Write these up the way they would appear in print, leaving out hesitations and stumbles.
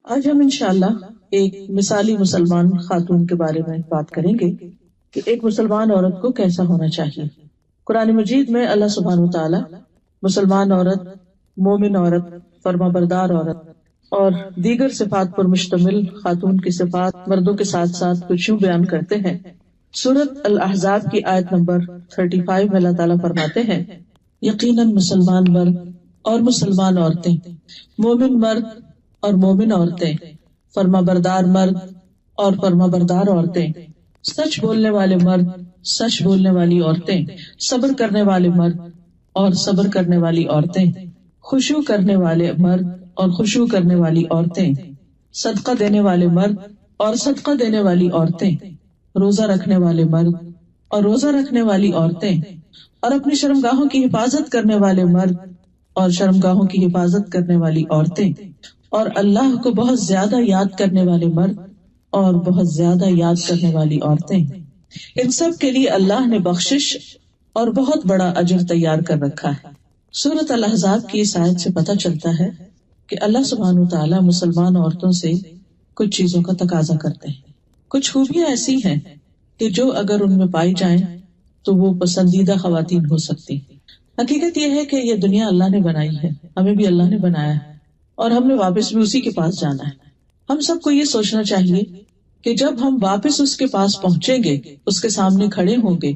آج ہم انشاءاللہ ایک مثالی مسلمان خاتون کے بارے میں بات کریں گے کہ ایک مسلمان عورت کو کیسا ہونا چاہیے۔ قرآن مجید میں اللہ سبحانہ وتعالی مسلمان عورت، مومن عورت، فرما بردار عورت اور دیگر صفات پر مشتمل خاتون کی صفات مردوں کے ساتھ ساتھ کچھ یوں بیان کرتے ہیں۔ سورۃ الاحزاب کی آیت نمبر 35 میں اللہ تعالیٰ فرماتے ہیں، یقیناً مسلمان مرد اور مسلمان عورتیں، مومن مرد اور مومن عورتیں، فرما بردار مرد اور فرما بردار عورتیں، سچ بولنے والے مرد، سچ بولنے والی عورتیں، صبر کرنے والے مرد اور صبر کرنے والی عورتیں، خشوع کرنے والے مرد اور خشوع کرنے والی عورتیں، صدقہ دینے والے مرد اور صدقہ دینے والی عورتیں، روزہ رکھنے والے مرد اور روزہ رکھنے والی عورتیں، اور اپنی شرمگاہوں کی حفاظت کرنے والے مرد اور شرمگاہوں کی حفاظت کرنے والی عورتیں، اور اللہ کو بہت زیادہ یاد کرنے والے مرد اور بہت زیادہ یاد کرنے والی عورتیں، ان سب کے لیے اللہ نے بخشش اور بہت بڑا اجر تیار کر رکھا ہے۔ سورۃ الاحزاب کی اس آیت سے پتہ چلتا ہے کہ اللہ سبحانہ وتعالی مسلمان عورتوں سے کچھ چیزوں کا تقاضا کرتے ہیں۔ کچھ خوبیاں ایسی ہیں کہ جو اگر ان میں پائی جائیں تو وہ پسندیدہ خواتین ہو سکتی۔ حقیقت یہ ہے کہ یہ دنیا اللہ نے بنائی ہے، ہمیں بھی اللہ نے بنایا ہے اور ہم نے واپس بھی اسی کے پاس جانا ہے۔ ہم سب کو یہ سوچنا چاہیے کہ جب ہم واپس اس کے پاس پہنچیں گے، اس کے سامنے کھڑے ہوں گے،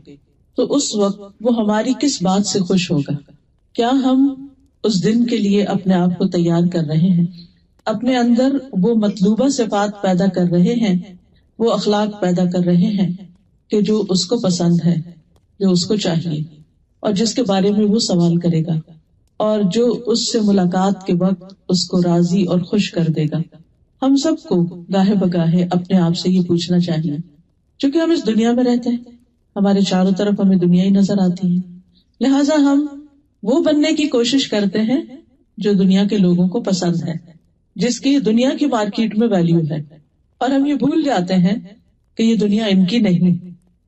تو اس وقت وہ ہماری کس بات سے خوش ہوگا؟ کیا ہم اس دن کے لیے اپنے آپ کو تیار کر رہے ہیں؟ اپنے اندر وہ مطلوبہ صفات پیدا کر رہے ہیں، وہ اخلاق پیدا کر رہے ہیں کہ جو اس کو پسند ہے، جو اس کو چاہیے اور جس کے بارے میں وہ سوال کرے گا، اور جو اس سے ملاقات کے وقت اس کو راضی اور خوش کر دے گا۔ ہم سب کو گاہے بگاہے اپنے آپ سے یہ پوچھنا چاہیے، چونکہ ہم اس دنیا میں رہتے ہیں، ہمارے چاروں طرف ہمیں دنیا ہی نظر آتی ہے، لہٰذا ہم وہ بننے کی کوشش کرتے ہیں جو دنیا کے لوگوں کو پسند ہے، جس کی دنیا کی مارکیٹ میں ویلیو ہے، اور ہم یہ بھول جاتے ہیں کہ یہ دنیا ان کی نہیں،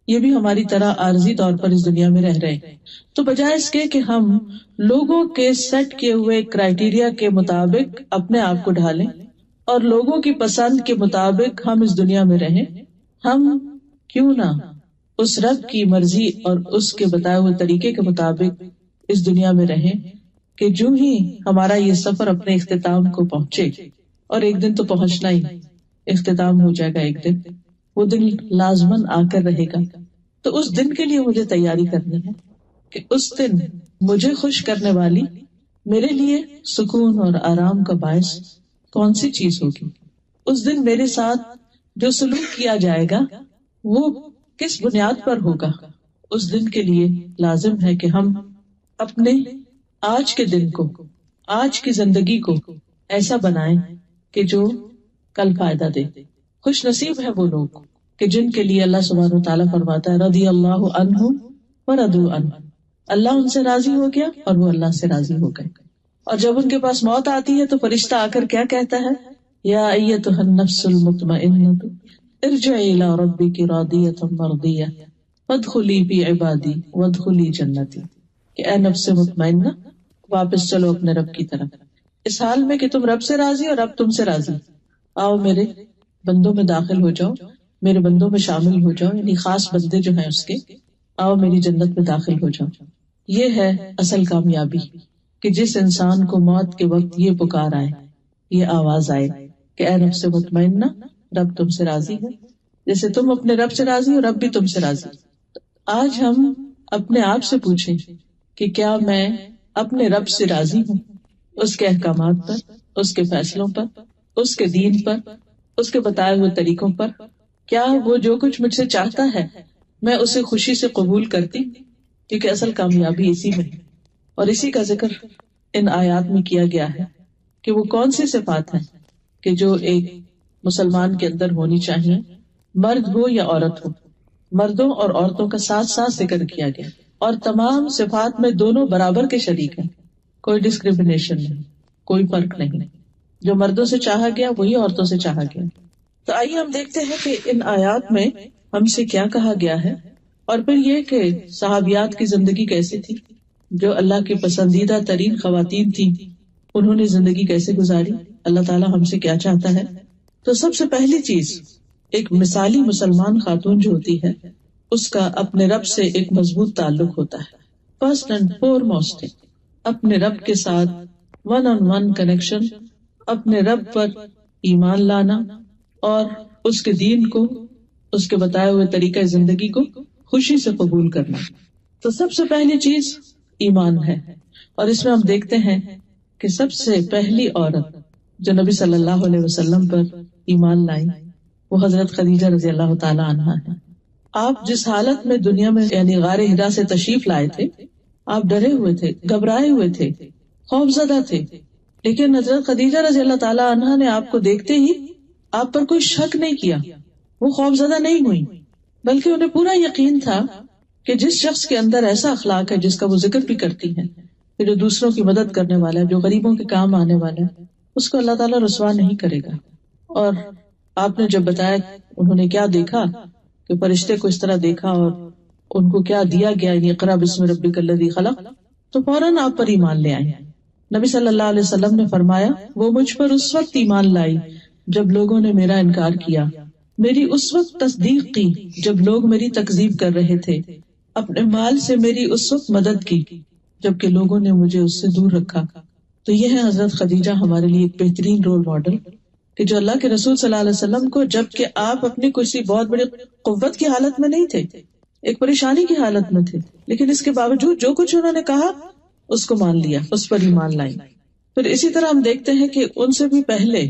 یہ بھی ہماری طرح عارضی طور پر اس دنیا میں رہ رہے ہیں۔ تو بجائے اس کے کہ ہم لوگوں کے سیٹ کیے ہوئے کرائیٹیریا کے مطابق اپنے آپ کو ڈھالیں اور لوگوں کی پسند کے مطابق ہم اس دنیا میں رہیں، ہم کیوں نہ اس رب کی مرضی اور اس کے بتائے ہوئے طریقے کے مطابق اس دنیا میں رہیں کہ جو ہی ہمارا یہ سفر اپنے اختتام کو پہنچے، اور ایک دن تو پہنچنا ہی، اختتام ہو جائے گا ایک دن، وہ دن لازماً آ کر رہے گا، تو اس دن کے لیے مجھے تیاری کرنی ہے کہ اس دن مجھے خوش کرنے والی، میرے لیے سکون اور آرام کا باعث کون سی چیز ہوگی۔ اس دن میرے ساتھ جو سلوک کیا جائے گا وہ کس بنیاد پر ہوگا۔ اس دن کے لیے لازم ہے کہ ہم اپنے آج کے دن کو، آج کی زندگی کو ایسا بنائیں کہ جو کل فائدہ دے۔ خوش نصیب ہے وہ لوگ کہ جن کے لیے اللہ سبحانہ وتعالیٰ فرماتا ہے، رضی اللہ عنہم ورضوا عنہ، اللہ ان سے راضی ہو گیا اور وہ اللہ سے راضی ہو گئے۔ اور جب ان کے پاس موت آتی ہے تو فرشتہ آ کر کیا کہتا ہے؟ یا ایتھا النفس المطمئنۃ ارجعی الی ربک راضیۃ مرضیہ فادخلی فی عبادی وادخلی جنتی، کہ اے نفس مطمئنہ، واپس چلو اپنے رب کی طرف، اس حال میں کہ تم رب سے راضی اور رب تم سے راضی، آؤ میرے بندوں میں داخل ہو جاؤ، میرے بندوں میں شامل ہو جاؤ، یعنی خاص بندے جو ہیں اس کے، آؤ میری جنت میں داخل ہو جاؤ۔ یہ ہے اصل کامیابی، کہ جس انسان کو موت کے وقت یہ پکار آئے، یہ آواز آئے کہ اے نفس مطمئنہ، رب تم سے راضی ہے، جیسے تم اپنے رب سے راضی ہو، رب بھی تم سے راضی۔ آج ہم اپنے آپ سے پوچھیں کہ کیا میں اپنے رب سے راضی ہوں، اس کے احکامات پر، اس کے فیصلوں پر، اس کے دین پر، اس کے بتائے ہوئے طریقوں پر؟ کیا وہ جو کچھ مجھ سے چاہتا ہے میں اسے خوشی سے قبول کرتی؟ کیونکہ اصل کامیابی اسی میں ہے، اور اسی کا ذکر ان آیات میں کیا گیا ہے کہ وہ کون سی صفات ہیں کہ جو ایک مسلمان کے اندر ہونی چاہیے، مرد ہو یا عورت ہو۔ مردوں اور عورتوں کا ساتھ ساتھ ذکر کیا گیا، اور تمام صفات میں دونوں برابر کے شریک ہیں، کوئی ڈسکریمنیشن نہیں، کوئی فرق نہیں، جو مردوں سے چاہا گیا وہی عورتوں سے چاہا گیا۔ تو آئیے ہم دیکھتے ہیں کہ ان آیات میں ہم سے کیا کہا گیا ہے، اور پھر یہ کہ صحابیات کی زندگی کیسی تھی، جو اللہ کی پسندیدہ ترین خواتین تھیں، انہوں نے زندگی کیسے گزاری، اللہ تعالیٰ ہم سے کیا چاہتا ہے؟ تو سب سے پہلی چیز، ایک مثالی مسلمان خاتون جو ہوتی ہے اس کا اپنے رب سے ایک مضبوط تعلق ہوتا ہے. فرسٹ اینڈ فور موسٹ اپنے رب کے ساتھ ون آن ون کنیکشن، اپنے رب پر ایمان لانا اور اس کے دین کو، اس کے بتائے ہوئے طریقہ زندگی کو خوشی سے قبول کرنا. تو سب سے پہلی چیز ایمان ہے. اور اس میں ہم دیکھتے ہیں کہ سب سے پہلی عورت جو نبی صلی اللہ علیہ وسلم پر ایمان لائی وہ حضرت خدیجہ رضی اللہ تعالی عنہا ہے. آپ جس حالت میں دنیا میں یعنی غار حرا سے تشریف لائے تھے، آپ ڈرے ہوئے تھے، گھبرائے ہوئے تھے، خوف زدہ تھے، لیکن حضرت خدیجہ رضی اللہ تعالی عنہا نے آپ کو دیکھتے ہی آپ پر کوئی شک نہیں کیا، وہ خوف زدہ نہیں ہوئی، بلکہ انہیں پورا یقین تھا کہ جس شخص کے اندر ایسا اخلاق ہے جس کا وہ ذکر بھی کرتی ہیں، کہ جو دوسروں کی مدد کرنے والا ہے، جو غریبوں کے کام آنے والا ہے، اس کو اللہ تعالیٰ رسوا نہیں کرے گا. اور آپ نے جب بتایا انہوں نے کیا دیکھا کہ فرشتے کو اس طرح دیکھا اور ان کو کیا دیا گیا، اقرا بسم ربک الذی خلق، تو فوراً آپ پر ایمان لے آئے. نبی صلی اللہ علیہ وسلم نے فرمایا وہ مجھ پر اس وقت ایمان لائی جب لوگوں نے میرا انکار کیا، میری اس وقت تصدیق کی جب لوگ میری تکذیب کر رہے تھے، اپنے مال سے میری اس وقت مدد کی جبکہ لوگوں نے مجھے اس سے دور رکھا. تو یہ ہے حضرت خدیجہ ہمارے لیے ایک بہترین رول ماڈل کہ جو اللہ کے رسول صلی اللہ علیہ وسلم کو، جبکہ آپ اپنی کسی بہت بڑی قوت کی حالت میں نہیں تھے، ایک پریشانی کی حالت میں تھے، لیکن اس کے باوجود جو کچھ انہوں نے کہا اس کو مان لیا، اس پر ایمان لائی. پھر اسی طرح ہم دیکھتے ہیں کہ ان سے بھی پہلے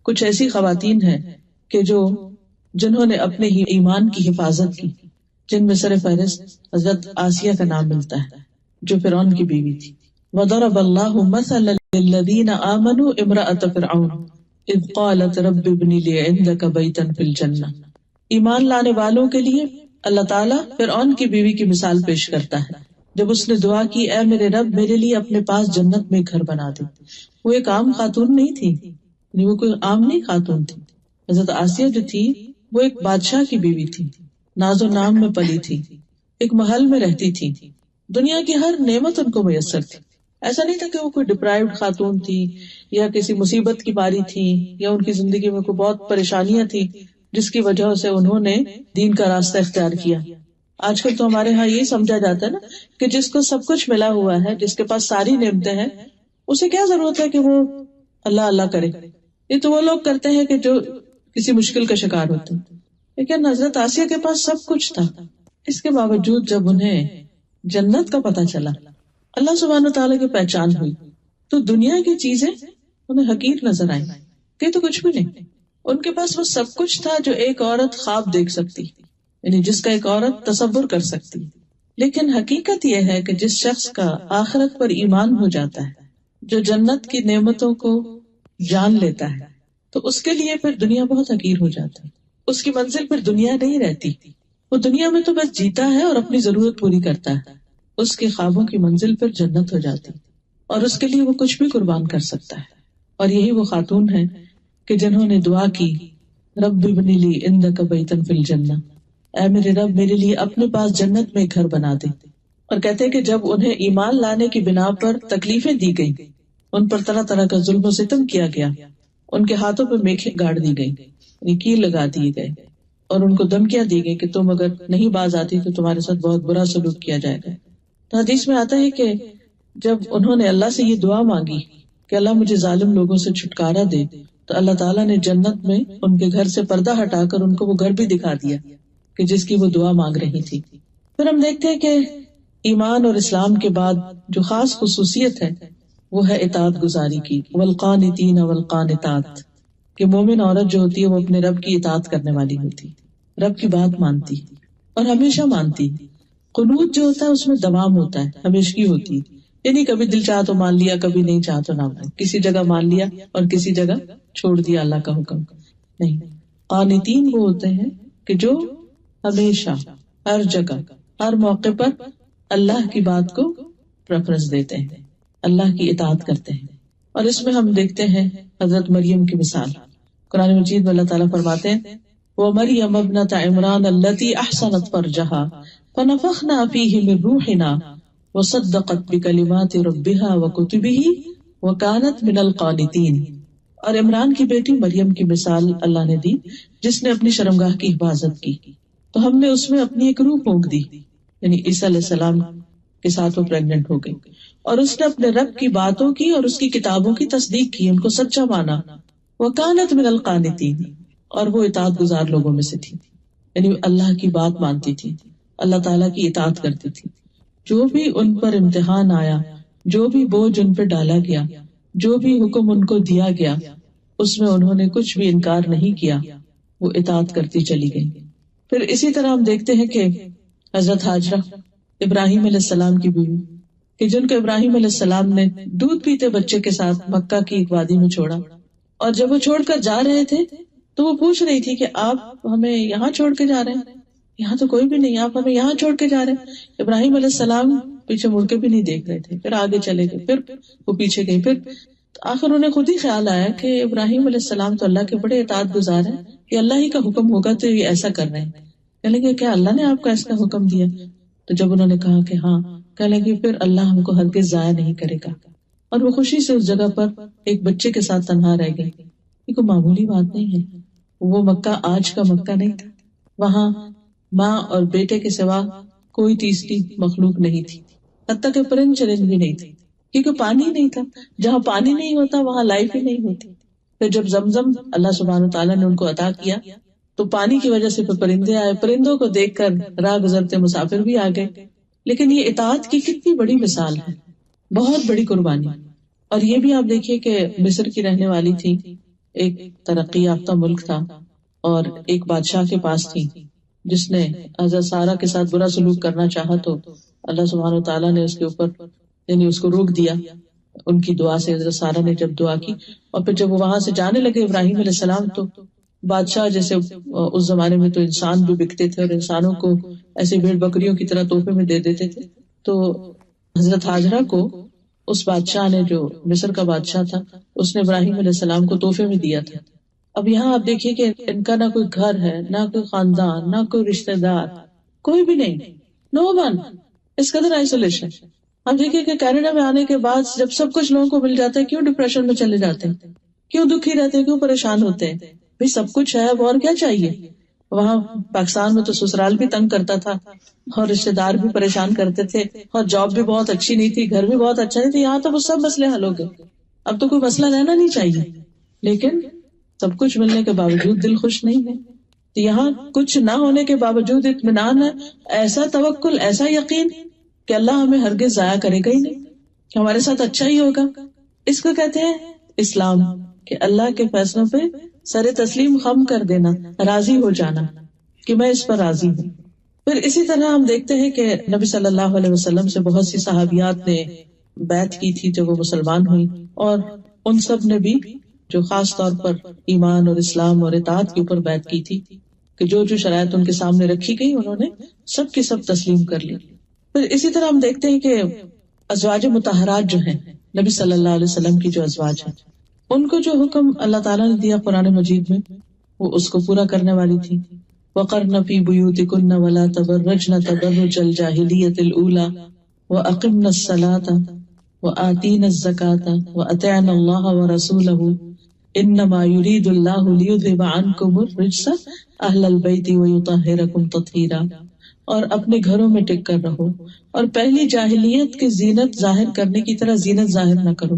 کچھ ایسی خواتین ہیں کہ جنہوں نے اپنے ہی ایمان کی حفاظت کی، جن میں سر فہرست حضرت آسیہ کا نام ملتا ہے جو فرعون کی بیوی تھی. وَضَرَبَ اللَّهُ مَثَلًا لِّلَّذِينَ آمَنُوا امْرَأَتَ فِرْعَوْنَ اذ قالت رب ابن لی عندک بیتا فی الجنہ. ایمان لانے والوں کے لیے اللہ تعالیٰ فرعون کی بیوی کی مثال پیش کرتا ہے جب اس نے دعا کی اے میرے رب میرے لیے اپنے پاس جنت میں گھر بنا دے. وہ ایک عام خاتون نہیں تھی، یعنی وہ کوئی عام نہیں خاتون تھی. حضرت آسیہ جو تھی وہ ایک بادشاہ کی بیوی تھی، ناز و نام میں پلی تھی، ایک محل میں رہتی تھی، دنیا کی ہر نعمت ان کو میسر تھی. ایسا نہیں تھا کہ وہ کوئی ڈپرائیوڈ خاتون تھی یا کسی مصیبت کی باری تھی یا ان کی زندگی میں کوئی بہت پریشانیاں تھی جس کی وجہ سے انہوں نے دین کا راستہ اختیار کیا. آج کل تو ہمارے ہاں یہی سمجھا جاتا ہے نا کہ جس کو سب کچھ ملا ہوا ہے، جس کے پاس ساری نعمتیں ہیں، اسے کیا ضرورت ہے کہ وہ اللہ اللہ کرے. یہ تو وہ لوگ کرتے ہیں کہ جو کسی مشکل کا شکار ہوتے ہیں. لیکن حضرت آسیہ کے پاس سب کچھ تھا، اس کے باوجود جب انہیں جنت کا پتہ چلا، اللہ سبحانہ تعالیٰ کی پہچان ہوئی، تو دنیا کی چیزیں انہیں حقیر نظر آئیں کہ تو کچھ بھی نہیں. ان کے پاس وہ سب کچھ تھا جو ایک عورت خواب دیکھ سکتی، یعنی جس کا ایک عورت تصور کر سکتی. لیکن حقیقت یہ ہے کہ جس شخص کا آخرت پر ایمان ہو جاتا ہے، جو جنت کی نعمتوں کو جان لیتا ہے، تو اس کے لیے پھر دنیا بہت حقیر ہو جاتا ہے. اس کی منزل پھر دنیا نہیں رہتی. وہ دنیا میں تو بس جیتا ہے اور اپنی ضرورت پوری کرتا ہے. اس کے خوابوں کی منزل پھر جنت ہو جاتی اور اس کے لیے وہ کچھ بھی قربان کر سکتا ہے. اور یہی وہ خاتون ہے کہ جنہوں نے دعا کی رب ابن لی عندک بیتا فی الجنہ، اے میرے رب میرے لیے اپنے پاس جنت میں گھر بنا دے. اور کہتے کہ جب انہیں ایمان لانے کی بنا پر تکلیفیں دی گئی، ان پر طرح طرح کا ظلم و ستم کیا گیا، ان کے ہاتھوں پہ میخیں گاڑ دی گئی، کیل لگا دیے گئے اور ان کو دھمکیاں دی گئی کہ تم اگر نہیں باز آتی تو تمہارے ساتھ بہت برا سلوک کیا جائے گا. تو حدیث میں آتا ہے کہ جب انہوں نے اللہ سے یہ دعا مانگی کہ اللہ مجھے ظالم لوگوں سے چھٹکارا دے، تو اللہ تعالیٰ نے جنت میں ان کے گھر سے پردہ ہٹا کر ان کو وہ گھر بھی دکھا دیا کہ جس کی وہ دعا مانگ رہی تھی. پھر ہم دیکھتے ہیں کہ ایمان اور اسلام کے بعد جو خاص خصوصیت ہے وہ ہے اطاعت گزاری کی. والقانتین والقانتات، کہ مومن عورت جو ہوتی ہے وہ اپنے رب کی اطاعت کرنے والی ہوتی، رب کی بات مانتی اور ہمیشہ مانتی. قنوت جو ہوتا ہے اس میں دوام ہوتا ہے، ہمیشگی ہوتی، یعنی کبھی دل چاہ تو مان لیا، کبھی نہیں چاہ تو نہ مان، کسی جگہ مان لیا اور کسی جگہ چھوڑ دیا اللہ کا حکم نہیں. قانتین وہ ہوتے ہیں کہ جو ہمیشہ ہر جگہ ہر موقع پر اللہ کی بات کو پریفرنس دیتے ہیں، اللہ کی اطاعت کرتے ہیں. اور اس میں ہم دیکھتے ہیں حضرت مریم کی مثال. قرآن مجید میں اللہ تعالیٰ فرماتے ہیں وَمَرْيَمَ ابْنَتَ عِمْرَانَ الَّتِي أَحْصَنَتْ فَرْجَهَا فَنَفَخْنَا فِيهِ مِنْ رُوحِنَا وَصَدَّقَتْ بِكَلِمَاتِ رَبِّهَا وَكُتُبِهِ وَكَانَتْ مِنَ الْقَانِتِينَ. اور عمران کی بیٹی مریم کی مثال اللہ نے دی جس نے اپنی شرمگاہ کی حفاظت کی، تو ہم نے اس میں اپنی ایک روح پھونک دی، یعنی عیسیٰ علیہ السلام کے ساتھ وہ پریگنٹ ہو گئی، اور اس نے اپنے رب کی باتوں کی اور اس کی کتابوں کی تصدیق کی، ان کو سچا مانا، وَكَانَتْ مِنَ الْقَانِتِينَ، اور وہ اطاعت گزار لوگوں میں سے تھی، یعنی اللہ کی بات مانتی تھی، اللہ تعالیٰ کی اطاعت کرتی تھی۔ جو بھی ان پر امتحان آیا، جو بھی بوجھ ان پہ ڈالا گیا، جو بھی حکم ان کو دیا گیا، اس میں انہوں نے کچھ بھی انکار نہیں کیا، وہ اطاعت کرتی چلی گئی۔ پھر اسی طرح ہم دیکھتے ہیں کہ حضرت ہاجرہ ابراہیم علیہ السلام کی بیوی، کہ جن کو ابراہیم علیہ السلام نے دودھ پیتے بچے کے ساتھ مکہ کی ایک وادی میں چھوڑا، اور جب وہ چھوڑ کر جا رہے تھے تو وہ پوچھ رہی تھی کہ آپ ہمیں یہاں چھوڑ کے جا رہے ہیں، یہاں تو کوئی بھی نہیں، آپ ہمیں یہاں چھوڑ کے جا رہے ہیں۔ ابراہیم علیہ السلام پیچھے مڑ کے بھی نہیں دیکھ رہے تھے، پھر آگے چلے گئے، پھر وہ پیچھے گئی، پھر آخر انہیں خود ہی خیال آیا کہ ابراہیم علیہ السلام تو اللہ کے بڑے اطاعت گزار ہیں، کہ اللہ ہی کا حکم ہوگا تو یہ ایسا کر رہے ہیں، کہنے لگے کیا اللہ نے آپ کو ایسا حکم دیا؟ تو جب انہوں نے کہا کہ ہاں، کہنے لگے پھر اللہ ہم کو ہرگز ضائع نہیں کرے گا، اور وہ خوشی سے اس جگہ پر ایک بچے کے ساتھ تنہا رہ گئی۔ یہ کوئی معمولی بات نہیں ہے، وہ مکہ آج کا مکہ نہیں تھا، وہاں ماں اور بیٹے کے سوا کوئی تیسری مخلوق نہیں تھی، حتیٰ کہ پرند چرند بھی نہیں تھی، کیونکہ پانی نہیں تھا، جہاں پانی نہیں ہوتا وہاں لائف ہی نہیں ہوتی۔ پھر جب زمزم اللہ سبحانہ تعالیٰ نے ان کو عطا کیا تو پانی کی وجہ سے پھر پرندے آئے، پرندوں کو دیکھ کر راہ گزرتے مسافر بھی آ گئے۔ لیکن یہ اطاعت کی کتنی بڑی مثال ہے، بہت بڑی قربانی۔ اور یہ بھی آپ دیکھیے کہ مصر کی رہنے والی تھی، ایک ترقی یافتہ ملک تھا، اور ایک بادشاہ کے پاس تھی جس نے حضرت سارہ کے ساتھ برا سلوک کرنا چاہا، تو اللہ سبحانہ وتعالیٰ نے اس کے اوپر یعنی اس کو روک دیا ان کی دعا سے۔ حضرت سارہ نے جب دعا کی اور پھر جب وہ وہاں سے جانے لگے ابراہیم علیہ السلام، تو بادشاہ جیسے اس زمانے میں تو انسان بھی بکتے تھے اور انسانوں کو ایسے بھیڑ بکریوں کی طرح تحفے میں دے دیتے تھے، تو حضرت ہاجرہ کو اس بادشاہ نے، جو مصر کا بادشاہ تھا، اس نے ابراہیم علیہ السلام کو تحفے میں دیا تھا۔ اب یہاں آپ دیکھیے کہ ان کا نہ کوئی گھر ہے، نہ کوئی خاندان، نہ کوئی رشتہ دار، کوئی بھی نہیں، نو ون، اس قدر آئسولیشن۔ ہم دیکھیے کہ کینیڈا میں آنے کے بعد جب سب کچھ لوگوں کو مل جاتا ہے، کیوں ڈپریشن میں چلے جاتے ہیں، کیوں دکھی رہتے ہیں، کیوں پریشان ہوتے ہیں؟ بھئی سب کچھ ہے، اب اور کیا چاہیے؟ وہاں پاکستان میں تو سسرال بھی تنگ کرتا تھا اور رشتہ دار بھی پریشان کرتے تھے اور جاب بھی بہت اچھی نہیں تھی، گھر بھی بہت اچھا نہیں تھا، یہاں تو وہ سب مسئلے حل ہو گئے، اب تو کوئی مسئلہ رہنا نہیں چاہیے۔ لیکن سب کچھ ملنے کے باوجود دل خوش نہیں ہے، تو یہاں کچھ نہ ہونے کے باوجود اطمینان ہے، ایسا توکل، ایسا یقین کہ اللہ ہمیں ہرگز ضائع کرے گا ہی نہیں، ہمارے ساتھ اچھا ہی ہوگا۔ اس کو کہتے ہیں اسلام، کہ اللہ کے فیصلوں پہ سر تسلیم خم کر دینا، راضی ہو جانا کہ میں اس پر راضی ہوں۔ پھر اسی طرح ہم دیکھتے ہیں کہ نبی صلی اللہ علیہ وسلم سے بہت سی صحابیات نے بیعت کی تھی جب وہ مسلمان ہوئی، اور ان سب نے بھی جو خاص طور پر ایمان اور اسلام اور اطاعت کے اوپر بیعت کی تھی، کہ جو جو شرائط ان کے سامنے رکھی گئی انہوں نے سب کی سب تسلیم کر لی۔ پھر اسی طرح ہم دیکھتے ہیں کہ ازواج مطہرات جو ہیں، نبی صلی اللہ علیہ وسلم کی جو ازواج ہیں، ان کو جو حکم اللہ تعالیٰ نے دیا قرآن مجید میں، وہ اس کو پورا کرنے والی تھی۔ وَقَرْنَ فِي بُيُوتِكُنَّ وَلَا تَبَرَّجْنَ تَبَرُّجَ الْجَاهِلِيَّةِ الْأُولَى وَأَقِمْنَ الصَّلَاةَ وَآتِينَ الزَّكَاةَ وَأَطِعْنَ اللَّهَ وَرَسُولَهُ إِنَّمَا يُرِيدُ اللَّهُ لِيُذْهِبَ عَنْكُمُ الرِّجْسَ أَهْلَ الْبَيْتِ وَيُطَهِّرَكُمْ تَطْهِيرًا، اور اپنے گھروں میں ٹک کر رہو، اور پہلی جاہلیت کی زینت ظاہر کرنے کی طرح زینت ظاہر نہ کرو،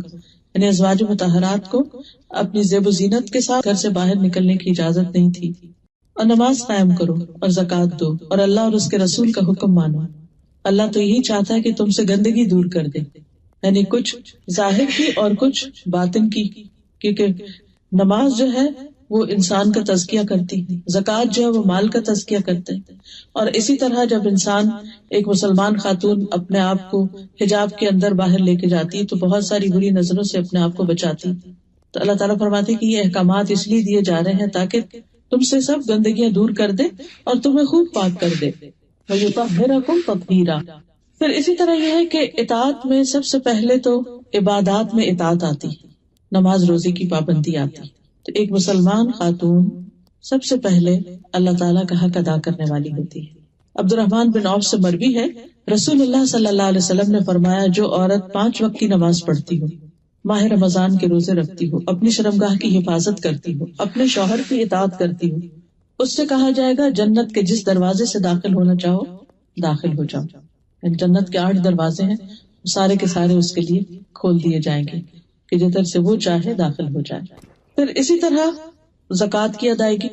یعنی ازواج مطہرات کو اپنی زیب و زینت کے ساتھ گھر سے باہر نکلنے کی اجازت نہیں تھی۔ اور نماز قائم کرو اور زکوٰۃ دو اور اللہ اور اس کے رسول کا حکم مانو۔ اللہ تو یہی چاہتا ہے کہ تم سے گندگی دور کر دے، یعنی کچھ ظاہر کی اور کچھ باطن کی، کیونکہ نماز جو ہے وہ انسان کا تزکیہ کرتی ہے، زکوٰۃ جو ہے وہ مال کا تزکیہ کرتے ہیں، اور اسی طرح جب انسان ایک مسلمان خاتون اپنے آپ کو حجاب کے اندر باہر لے کے جاتی ہے تو بہت ساری بری نظروں سے اپنے آپ کو بچاتی۔ تو اللہ تعالیٰ فرماتے ہیں کہ یہ احکامات اس لیے دیے جا رہے ہیں تاکہ تم سے سب گندگیاں دور کر دے اور تمہیں خوب پاک کر دے۔ وَيُطَهِّرَكُمْ تَطْهِيرًا۔ پھر اسی طرح یہ ہے کہ اطاعت میں سب سے پہلے تو عبادات میں اطاعت آتی، نماز روزے کی پابندی آتی۔ تو ایک مسلمان خاتون سب سے پہلے اللہ تعالیٰ کا حق ادا کرنے والی ہوتی ہے۔ عبد الرحمن بن عوف سے مروی ہے، رسول اللہ صلی اللہ علیہ وسلم نے فرمایا، جو عورت 5 وقت کی نماز پڑھتی ہو ماہ رمضان کے روزے رکھتی ہو، اپنی شرمگاہ کی حفاظت کرتی ہو، اپنے شوہر کی اطاعت کرتی ہو، اس سے کہا جائے گا جنت کے جس دروازے سے داخل ہونا چاہو داخل ہو جاؤ۔ جنت کے 8 دروازے ہیں، سارے کے سارے اس کے لیے کھول دیے جائیں گے کہ جدھر سے وہ چاہے داخل ہو جائے۔ پھر اسی طرح زکوٰۃ کی ادائیگی،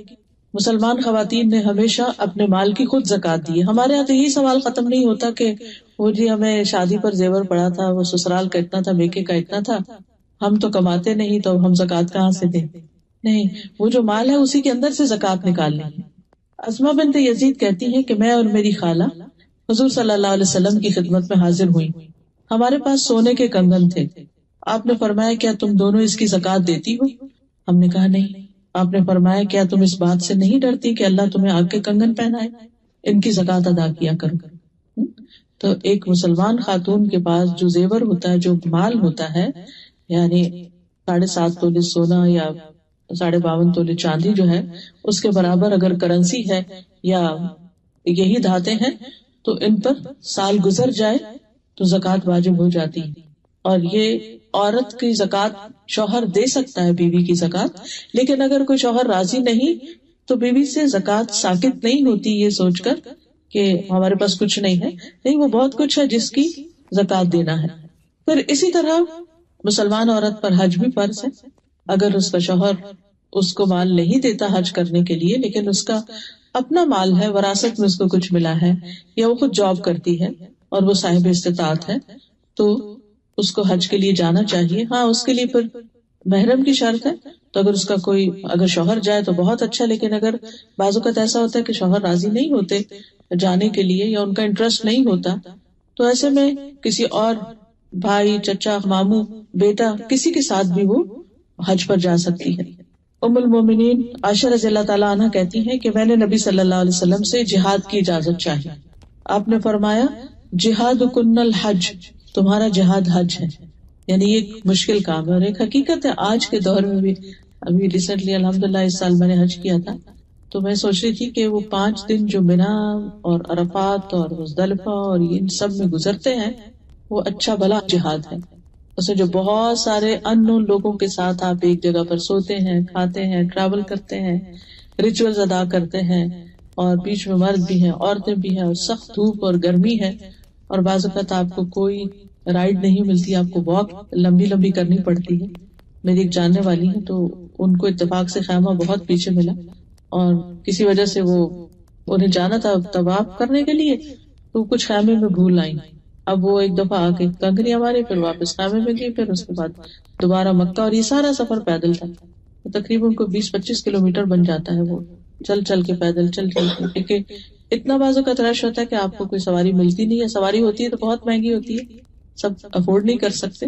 مسلمان خواتین نے ہمیشہ اپنے مال کی خود زکوٰۃ دی ہے۔ ہمارے یہاں تو یہی سوال ختم نہیں ہوتا کہ وہ جی ہمیں شادی پر زیور پڑا تھا، وہ سسرال کا اتنا تھا، میکے کا اتنا تھا، ہم تو کماتے نہیں تو ہم زکوٰۃ کہاں سے دیں؟ نہیں، وہ جو مال ہے اسی کے اندر سے زکوٰۃ نکالنی ہے۔ اسماء بنت یزید کہتی ہیں کہ میں اور میری خالہ حضور صلی اللہ علیہ وسلم کی خدمت میں حاضر ہوئی، ہمارے پاس سونے کے کنگن تھے، آپ نے فرمایا کیا تم دونوں اس کی زکوٰۃ دیتی ہو؟ ہم نے کہا نہیں۔ آپ نے فرمایا کیا تم اس بات سے نہیں ڈرتی کہ اللہ تمہیں آگ کے کنگن پہنائے؟ ان کی زکوٰۃ ادا کیا کرو۔ تو ایک مسلمان خاتون کے پاس جو زیور ہوتا ہے، جو مال ہوتا ہے، یعنی 7.5 تولے سونا یا 52.5 تولے چاندی جو ہے، اس کے برابر اگر کرنسی ہے یا یہی دھاتیں ہیں تو ان پر سال گزر جائے تو زکوٰۃ واجب ہو جاتی ہے۔ اور یہ عورت کی زکوٰۃ شوہر دے سکتا ہے، بیوی کی زکوٰۃ، لیکن اگر کوئی شوہر راضی نہیں تو بیوی سے زکوٰۃ ساقط نہیں ہوتی یہ سوچ کر کہ ہمارے پاس کچھ نہیں ہے، نہیں، وہ بہت کچھ ہے جس کی زکوٰۃ دینا ہے۔ پھر اسی طرح مسلمان عورت پر حج بھی فرض ہے۔ اگر اس کا شوہر اس کو مال نہیں دیتا حج کرنے کے لیے، لیکن اس کا اپنا مال ہے، وراثت میں اس کو کچھ ملا ہے، یا وہ خود جاب کرتی ہے اور وہ صاحب استطاعت ہے، تو اس کو حج کے لیے جانا چاہیے۔ ہاں، اس کے لیے پھر محرم کی شرط ہے، تو اگر اس کا کوئی اگر شوہر جائے تو بہت اچھا، لیکن اگر بعض اوقات ایسا ہوتا ہے کہ شوہر راضی نہیں ہوتے جانے کے لیے یا ان کا انٹرسٹ نہیں ہوتا، تو ایسے میں کسی اور بھائی، چچا، ماموں، بیٹا، کسی کے ساتھ بھی وہ حج پر جا سکتی ہے۔ ام المومنین عائشہ رضی اللہ تعالیٰ عنہ کہتی ہیں کہ میں نے نبی صلی اللہ علیہ وسلم سے جہاد کی اجازت چاہی، آپ نے فرمایا جہاد کن الحج، تمہارا جہاد حج ہے، یعنی یہ ایک مشکل کام ہے اور ایک حقیقت ہے آج کے دور میں بھی۔ ابھی ریسنٹلی الحمدللہ اس سال میں نے حج کیا تھا، تو میں سوچ رہی تھی کہ وہ 5 دن جو منا اور عرفات اور مزدلفہ اور ان سب میں گزرتے ہیں، وہ اچھا بھلا جہاد ہے۔ اس میں جو بہت سارے اننون لوگوں کے ساتھ آپ ایک جگہ پر سوتے ہیں، کھاتے ہیں، ٹریول کرتے ہیں، ریچولز ادا کرتے ہیں، اور بیچ میں مرد بھی ہیں، عورتیں بھی ہیں، اور سخت دھوپ اور گرمی ہے، اور بعض اوقات آپ کو کوئی رائڈ نہیں ملتی، آپ کو واک لمبی لمبی کرنی پڑتی ہے۔ میری ایک جاننے والی ہے تو ان کو اتفاق سے خیمہ بہت پیچھے ملا، اور کسی وجہ سے وہ انہیں جانا تھا طواف کرنے کے لیے، تو کچھ خیمے میں بھول آئی۔ اب وہ ایک دفعہ آ کے کنکریاں مارے، پھر واپس خیمے میں گئی، پھر اس کے بعد دوبارہ مکہ، اور یہ سارا سفر پیدل تھا، تقریباً کو 20-25 کلومیٹر بن جاتا ہے، وہ چل چل کے پیدل چل چل کے، کیونکہ اتنا بازو کا رش ہوتا ہے کہ آپ کو کوئی سواری ملتی نہیں ہے، سواری ہوتی ہے تو بہت مہنگی ہوتی ہے، سب افورڈ نہیں کر سکتے،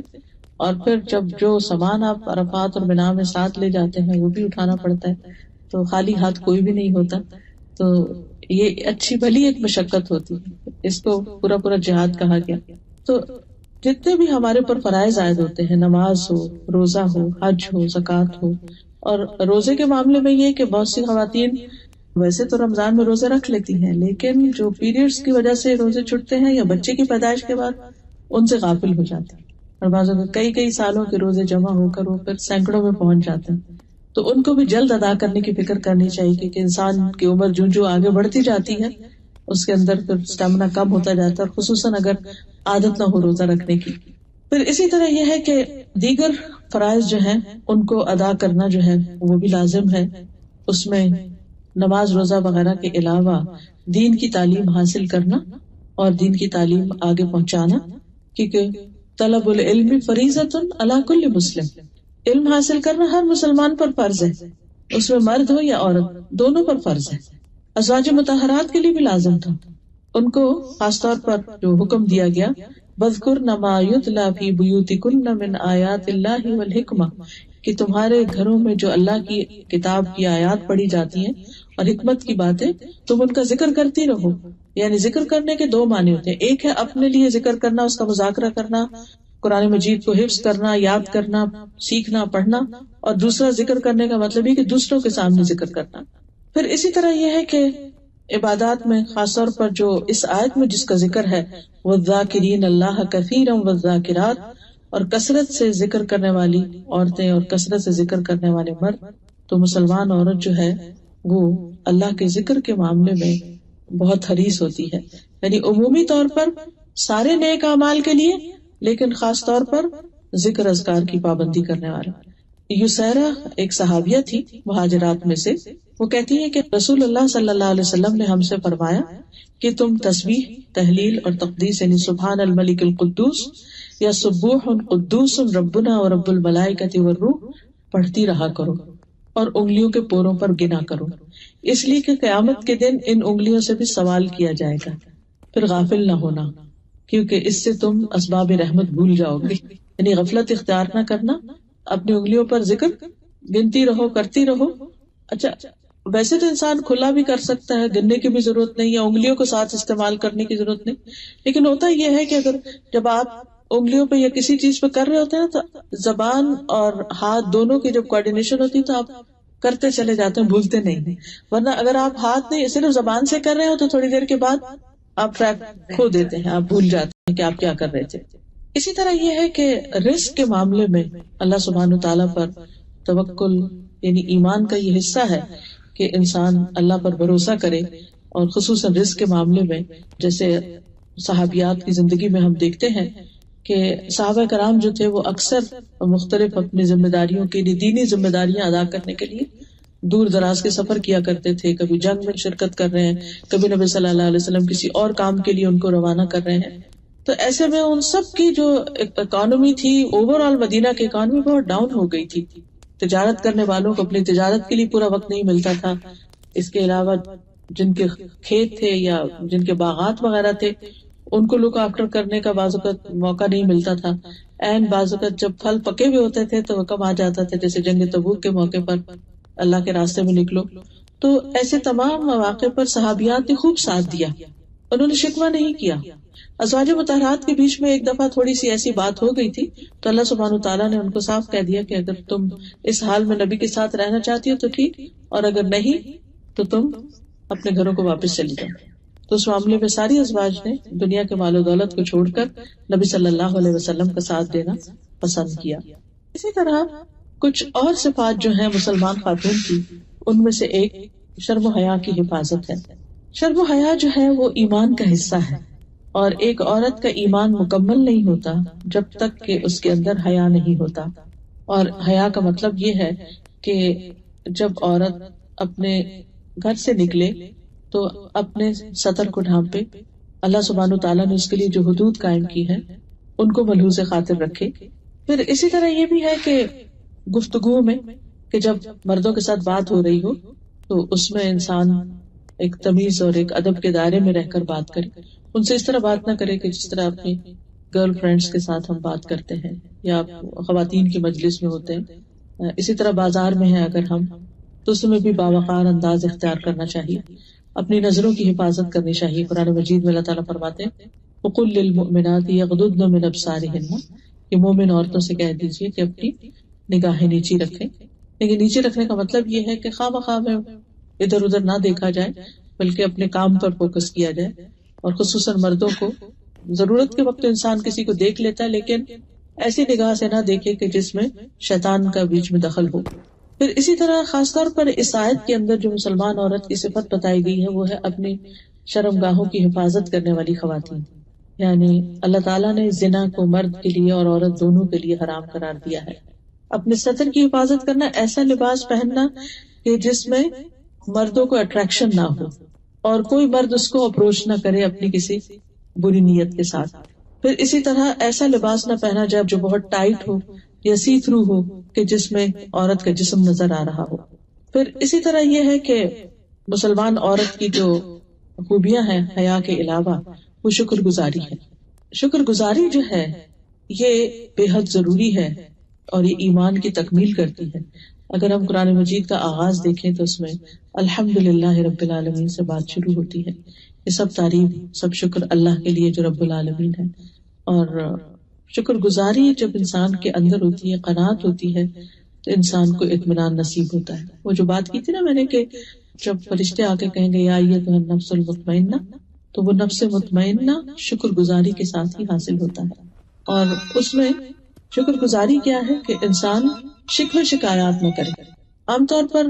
اور پھر جب جو سامان آپ عرفات اور منا میں ساتھ لے جاتے ہیں وہ بھی اٹھانا پڑتا ہے، تو خالی ہاتھ کوئی بھی نہیں ہوتا، تو یہ اچھی بھلی ایک مشقت ہوتی ہے، اس کو پورا پورا جہاد کہا گیا۔ تو جتنے بھی ہمارے پر فرائض عائد ہوتے ہیں، نماز ہو، روزہ ہو، حج ہو، زکوٰۃ ہو، اور روزے کے معاملے میں یہ کہ بہت سی خواتین ویسے تو رمضان میں روزے رکھ لیتی ہیں، لیکن جو پیریڈز کی وجہ سے روزے چھٹتے ہیں یا بچے کی پیدائش کے بعد ان سے غافل ہو جاتے ہیں، اور بعضوں کے کئی سالوں کے روزے جمع ہو کر وہ پھر سینکڑوں میں پہنچ جاتے ہیں، تو ان کو بھی جلد ادا کرنے کی فکر کرنی چاہیے، کیونکہ انسان کی عمر جو آگے بڑھتی جاتی ہے اس کے اندر پھر اسٹیمنا کم ہوتا جاتا ہے، اور خصوصاً اگر عادت نہ ہو روزہ رکھنے کی۔ پھر اسی طرح یہ ہے کہ دیگر فرائض جو ہیں ان کو ادا کرنا جو ہے وہ بھی لازم ہے، اس میں نماز، روزہ وغیرہ کے علاوہ دین کی تعلیم حاصل کرنا اور دین کی تعلیم آگے پہنچانا، کیونکہ طلب العلم فریضۃ علی کل مسلم، علم حاصل کرنا ہر مسلمان پر فرض ہے، اس میں مرد ہو یا عورت، دونوں پر فرض ہے۔ ازواج مطہرات کے لیے بھی لازم تھا، ان کو خاص طور پر جو حکم دیا گیا وَاذْكُرْنَ مَا يُتْلَى فِي بُيُوتِكُنَّ مِنْ آیَاتِ اللَّهِ وَالْحِکْمَةِ، کہ تمہارے گھروں میں جو اللہ کی کتاب کی آیات پڑھی جاتی ہیں اور حکمت کی باتیں، تم ان کا ذکر کرتی رہو۔ یعنی ذکر کرنے کے 2 معنی ہوتے ہیں، ایک ہے اپنے لیے ذکر کرنا، اس کا مذاکرہ کرنا، قرآن مجید کو حفظ کرنا، یاد کرنا، سیکھنا، پڑھنا، اور دوسرا ذکر کرنے کا مطلب ہے کہ دوسروں کے سامنے ذکر کرنا۔ پھر اسی طرح یہ ہے کہ عبادات میں خاص طور پر جو اس آیت میں جس کا ذکر ہے وَالذَّاكِرِينَ اللَّهَ كَثِيرًا وَالذَّاكِرَاتِ، اور کثرت سے ذکر کرنے والی عورتیں اور کثرت سے ذکر کرنے والے مرد، تو مسلمان عورت جو ہے وہ اللہ کے ذکر کے معاملے میں بہت حریص ہوتی ہے، یعنی عمومی طور پر سارے نیک اعمال کے لیے، لیکن خاص طور پر ذکر اذکار کی پابندی کرنے والا۔ یسیرہ ایک صحابیہ تھی مہاجرات میں سے، وہ کہتی ہے کہ رسول اللہ صلی اللہ علیہ وسلم نے ہم سے فرمایا کہ تم تسبیح، تحلیل اور تقدیس یعنی سبحان الملک القدوس یا سبوح قدوس ربنا و رب الملائکۃ والروح پڑھتی رہا کرو اور انگلیوں کے پوروں پر گنا کرو، اس لیے کہ قیامت کے دن ان انگلیوں سے بھی سوال کیا جائے گا، پھر غافل نہ ہونا کیونکہ اس سے تم اسباب رحمت بھول جاؤ گے، یعنی غفلت اختیار نہ کرنا، اپنی انگلیوں پر ذکر گنتی رہو، کرتی رہو۔ اچھا ویسے تو انسان کھلا بھی کر سکتا ہے، گننے کی بھی ضرورت نہیں ہے، انگلیوں کو ساتھ استعمال کرنے کی ضرورت نہیں، لیکن ہوتا یہ ہے کہ اگر جب آپ انگلیوں پہ یا کسی چیز پہ کر رہے ہوتے ہیں تو زبان اور ہاتھ دونوں کی جب کوآرڈینیشن ہوتی ہے تو آپ کرتے چلے جاتے ہیں، بھولتے نہیں، ورنہ اگر آپ ہاتھ نہیں صرف زبان سے کر رہے ہو تو تھوڑی دیر کے بعد آپ ٹریک کھو دیتے ہیں، آپ بھول جاتے ہیں کہ آپ کیا کر رہے تھے۔ اسی طرح یہ ہے کہ رزق کے معاملے میں اللہ سبحانہ تعالیٰ پر توکل یعنی ایمان کا یہ حصہ ہے کہ انسان اللہ پر بھروسہ کرے، اور خصوصاً رزق کے معاملے میں جیسے صحابیات کی زندگی میں ہم دیکھتے ہیں کہ صحابہ کرام جو تھے وہ اکثر مختلف اپنی ذمہ داریوں کے لیے، دینی ذمہ داریاں ادا کرنے کے لیے دور دراز کے سفر کیا کرتے تھے، کبھی جنگ میں شرکت کر رہے ہیں، کبھی نبی صلی اللہ علیہ وسلم کسی اور کام کے لیے ان کو روانہ کر رہے ہیں، تو ایسے میں ان سب کی جو اکانومی تھی، اوور آل مدینہ کی اکانومی بہت ڈاؤن ہو گئی تھی۔ تجارت کرنے والوں کو اپنی تجارت کے لیے پورا وقت نہیں ملتا تھا، اس کے علاوہ جن کے کھیت تھے یا جن کے باغات وغیرہ تھے ان کو لک آفٹر کرنے کا بعض اوقات موقع نہیں ملتا تھا، اینڈ بعض اوقات جب پھل پکے ہوئے ہوتے تھے تو حکم آ جاتا تھا جیسے جنگ تبوک کے موقع پر اللہ کے راستے میں نکلو، تو ایسے تمام مواقع پر صحابیات نے خوب ساتھ دیا، انہوں نے شکوہ نہیں کیا۔ ازواج مطہرات کے بیچ میں ایک دفعہ تھوڑی سی ایسی بات ہو گئی تھی تو اللہ سبحانہ تعالیٰ نے ان کو صاف کہہ دیا کہ اگر تم اس حال میں نبی کے ساتھ رہنا چاہتی ہو تو ٹھیک، اور اگر نہیں تو تم اپنے گھروں کو واپس چلی جاؤ۔ تو اس معاملے میں ساری ازواج نے دنیا کے مال و دولت کو چھوڑ کر نبی صلی اللہ علیہ وسلم کا ساتھ دینا پسند کیا۔ اسی طرح کچھ اور صفات جو ہیں مسلمان خاتون کی، ان میں سے ایک شرم و حیا کی حفاظت ہے۔ شرم و حیا جو ہے وہ ایمان کا حصہ ہے، اور ایک عورت کا ایمان مکمل نہیں ہوتا جب تک کہ اس کے اندر حیا نہیں ہوتا، اور حیا کا مطلب یہ ہے کہ جب عورت اپنے گھر سے نکلے تو اپنے سطر کو ڈھانپے، اللہ سبحانہ تعالیٰ نے اس کے لیے جو حدود قائم کی ہے ان کو ملحوظ خاطر رکھے۔ پھر اسی طرح یہ بھی ہے کہ گفتگو میں کہ جب مردوں کے ساتھ بات ہو رہی ہو تو اس میں انسان ایک تمیز اور ایک ادب کے دائرے میں رہ کر بات کرے، ان سے اس طرح بات نہ کرے کہ جس طرح اپنی گرل فرینڈز کے ساتھ ہم بات کرتے ہیں یا خواتین کی مجلس میں ہوتے ہیں۔ اسی طرح بازار میں ہیں اگر ہم تو اس میں بھی باوقار انداز اختیار کرنا چاہیے، اپنی نظروں کی حفاظت کرنی چاہیے۔ قرآن مجید میں اللہ تعالیٰ فرماتے ہیں وَقُلْ لِلْمُؤْمِنَاتِ يَغْضُضْنَ مِنْ أَبْصَارِهِنَّ، کہ مومن عورتوں سے کہہ دیجیے کہ اپنی نگاہیں نیچی رکھیں۔ لیکن نیچے رکھنے کا مطلب یہ ہے کہ خواہ مخواہ میں ادھر ادھر نہ دیکھا جائے بلکہ اپنے کام پر فوکس کیا جائے، اور خصوصاً مردوں کو ضرورت کے وقت انسان کسی کو دیکھ لیتا ہے لیکن ایسی نگاہ سے نہ دیکھے کہ جس میں شیطان کا بیچ میں دخل ہو۔ پھر اسی طرح خاص طور پر اس آیت کے اندر جو مسلمان عورت کی صفت بتائی گئی ہے وہ ہے اپنی شرم گاہوں کی حفاظت کرنے والی خواتین، یعنی اللہ تعالیٰ نے زنا کو مرد کے لیے اور عورت دونوں کے لیے حرام قرار دیا ہے۔ اپنے سطر کی حفاظت کرنا، ایسا لباس پہننا کہ جس میں مردوں کو اٹریکشن نہ ہو اور کوئی مرد اس کو اپروچ نہ کرے اپنی کسی بری نیت کے ساتھ۔ پھر اسی طرح ایسا لباس نہ پہنا جائے جو بہت ٹائٹ ہو یا سی تھرو ہو کہ جس میں عورت کا جسم نظر آ رہا ہو۔ پھر اسی طرح یہ ہے کہ مسلمان عورت کی جو خوبیاں ہیں حیا کے علاوہ وہ شکر گزاری ہے۔ شکر گزاری جو ہے یہ بے حد ضروری ہے اور یہ ایمان کی تکمیل کرتی ہے۔ اگر ہم قرآن مجید کا آغاز دیکھیں تو اس میں الحمدللہ رب العالمین سے بات شروع ہوتی ہے، یہ سب تعریف سب شکر اللہ کے لیے جو رب العالمین ہے۔ اور شکر گزاری جب انسان کے اندر ہوتی ہے، قناعت ہوتی ہے، تو انسان کو اطمینان نصیب ہوتا ہے۔ وہ جو بات کی تھی نا میں نے کہ جب فرشتے آ کے کہیں گے یا ایھا النفس المطمئنہ، تو وہ نفس مطمئنہ شکر گزاری کے ساتھ ہی حاصل ہوتا ہے، اور اس میں شکر گزاری کیا ہے کہ انسان شکوے شکایات نہ کرے. عام طور پر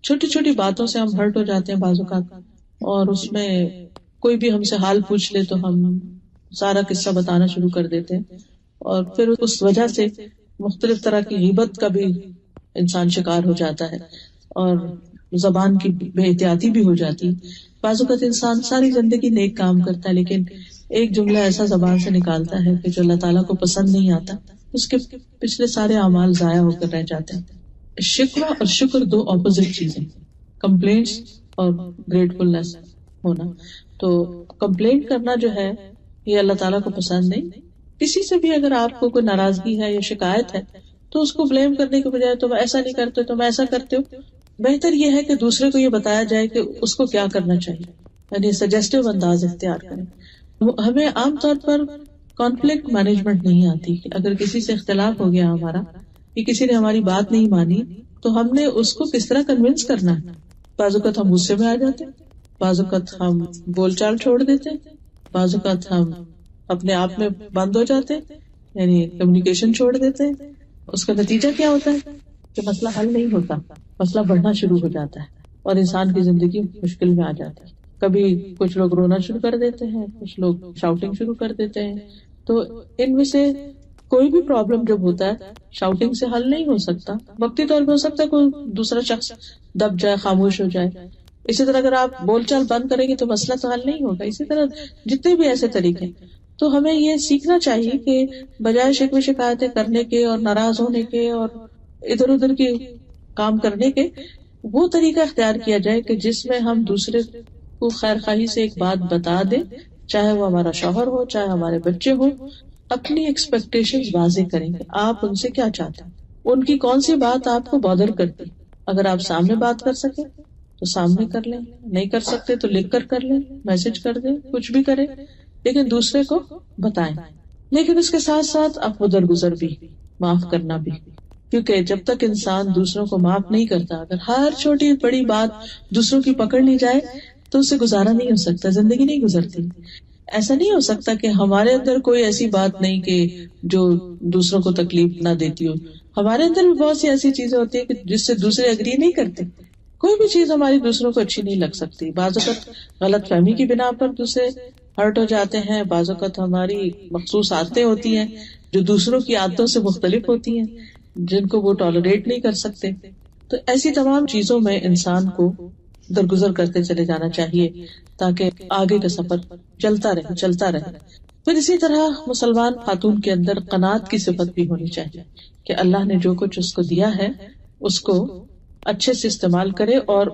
چھوٹی چھوٹی باتوں سے ہم ہرٹ ہو جاتے ہیں بعض اوقات، اور اس میں کوئی بھی ہم سے حال پوچھ لے تو ہم سارا قصہ بتانا شروع کر دیتے ہیں، اور پھر اس وجہ سے مختلف طرح کی غیبت کا بھی انسان شکار ہو جاتا ہے، اور زبان کی بے احتیاطی بھی ہو جاتی. بعض اوقات انسان ساری زندگی نیک کام کرتا ہے لیکن ایک جملہ ایسا زبان سے نکالتا ہے کہ جو اللہ تعالیٰ کو پسند نہیں آتا، اس کے پچھلے سارے اعمال ضائع ہو کر رہ جاتے ہیں. شکوہ اور شکر دو اپوزٹ چیزیں، کمپلینٹس اور گریٹفلنس ہونا. تو کمپلینٹ کرنا جو ہے یہ اللہ تعالیٰ کو پسند نہیں. کسی سے بھی اگر آپ کو کوئی ناراضگی ہے یا شکایت ہے تو اس کو بلیم کرنے کے بجائے تم ایسا نہیں کرتے تم ایسا کرتے ہو، بہتر یہ ہے کہ دوسرے کو یہ بتایا جائے کہ اس کو کیا کرنا چاہیے، یعنی سجیسٹو انداز اختیار کریں. ہمیں عام طور پر کانفلکٹ مینجمنٹ نہیں آتی. اگر کسی سے اختلاف ہو گیا ہمارا کہ کسی نے ہماری بات نہیں مانی تو ہم نے اس کو کس طرح کنونس کرنا ہے. بعض اوقات ہم غصے میں آ جاتے ہیں، بعض اوقات ہم بول چال چھوڑ دیتے ہیں، بعض اوقات ہم اپنے آپ میں بند ہو جاتے ہیں، یعنی کمیونیکیشن چھوڑ دیتے ہیں. اس کا نتیجہ کیا ہوتا ہے کہ مسئلہ حل نہیں ہوتا، مسئلہ بڑھنا شروع ہو جاتا ہے اور انسان کی زندگی مشکل میں آ جاتی ہے. کبھی کچھ لوگ رونا شروع کر دیتے ہیں، کچھ لوگ شاؤٹنگ شروع کر دیتے ہیں. تو ان میں سے کوئی بھی پرابلم جب ہوتا ہے شاؤٹنگ سے حل نہیں ہو سکتا. وقتی طور پہ ہو سکتا ہے کوئی دوسرا شخص دب جائے، خاموش ہو جائے. اسی طرح اگر آپ بول چال بند کریں گے تو مسئلہ تو حل نہیں ہوگا. اسی طرح جتنے بھی ایسے طریقے، تو ہمیں یہ سیکھنا چاہیے کہ بجائے شکوے شکایتیں کرنے کے اور ناراض ہونے کے اور ادھر ادھر کے کام کرنے کے، وہ طریقہ اختیار کیا جائے کہ جس میں ہم دوسرے کو خیر خواہی سے ایک بات بتا دیں، چاہے وہ ہمارا شوہر ہو چاہے ہمارے بچے ہوں. اپنی ایکسپیکٹیشنز واضح کریں کہ آپ ان سے کیا چاہتے ہیں، ان کی کون سی بات آپ کو بادر کرتی. اگر آپ سامنے بات کر سکیں تو سامنے کر لیں، نہیں کر سکتے تو لکھ کر لیں، میسج کر دیں، کچھ بھی کریں، لیکن دوسرے کو بتائیں. لیکن اس کے ساتھ ساتھ عفو درگزر بھی، معاف کرنا بھی، کیونکہ جب تک انسان دوسروں کو معاف نہیں کرتا، اگر ہر چھوٹی بڑی بات دوسروں کی پکڑ لی جائے تو اس سے گزارا نہیں ہو سکتا، زندگی نہیں گزرتی. ایسا نہیں ہو سکتا کہ ہمارے اندر کوئی ایسی بات نہیں کہ جو دوسروں کو تکلیف نہ دیتی ہو. ہمارے اندر بھی بہت سی ایسی چیزیں ہوتی ہیں کہ جس سے دوسرے اگری نہیں کرتے. کوئی بھی چیز ہماری دوسروں کو اچھی نہیں لگ سکتی. بعض اوقات غلط فہمی کی بنا پر دوسرے ہرٹ ہو جاتے ہیں، بعض اوقات ہماری مخصوص عادتیں ہوتی ہیں جو دوسروں کی عادتوں سے مختلف ہوتی ہیں، جن کو وہ ٹالریٹ نہیں کر سکتے. تو ایسی تمام چیزوں میں انسان کو درگزر کرتے چلے جانا چاہیے تاکہ آگے کا سفر چلتا رہے. پھر اسی طرح مسلمان خاتون کے اندر قناعت کی صفت بھی ہونی چاہیے کہ اللہ نے جو کچھ اس کو دیا ہے اس کو اچھے سے استعمال کرے اور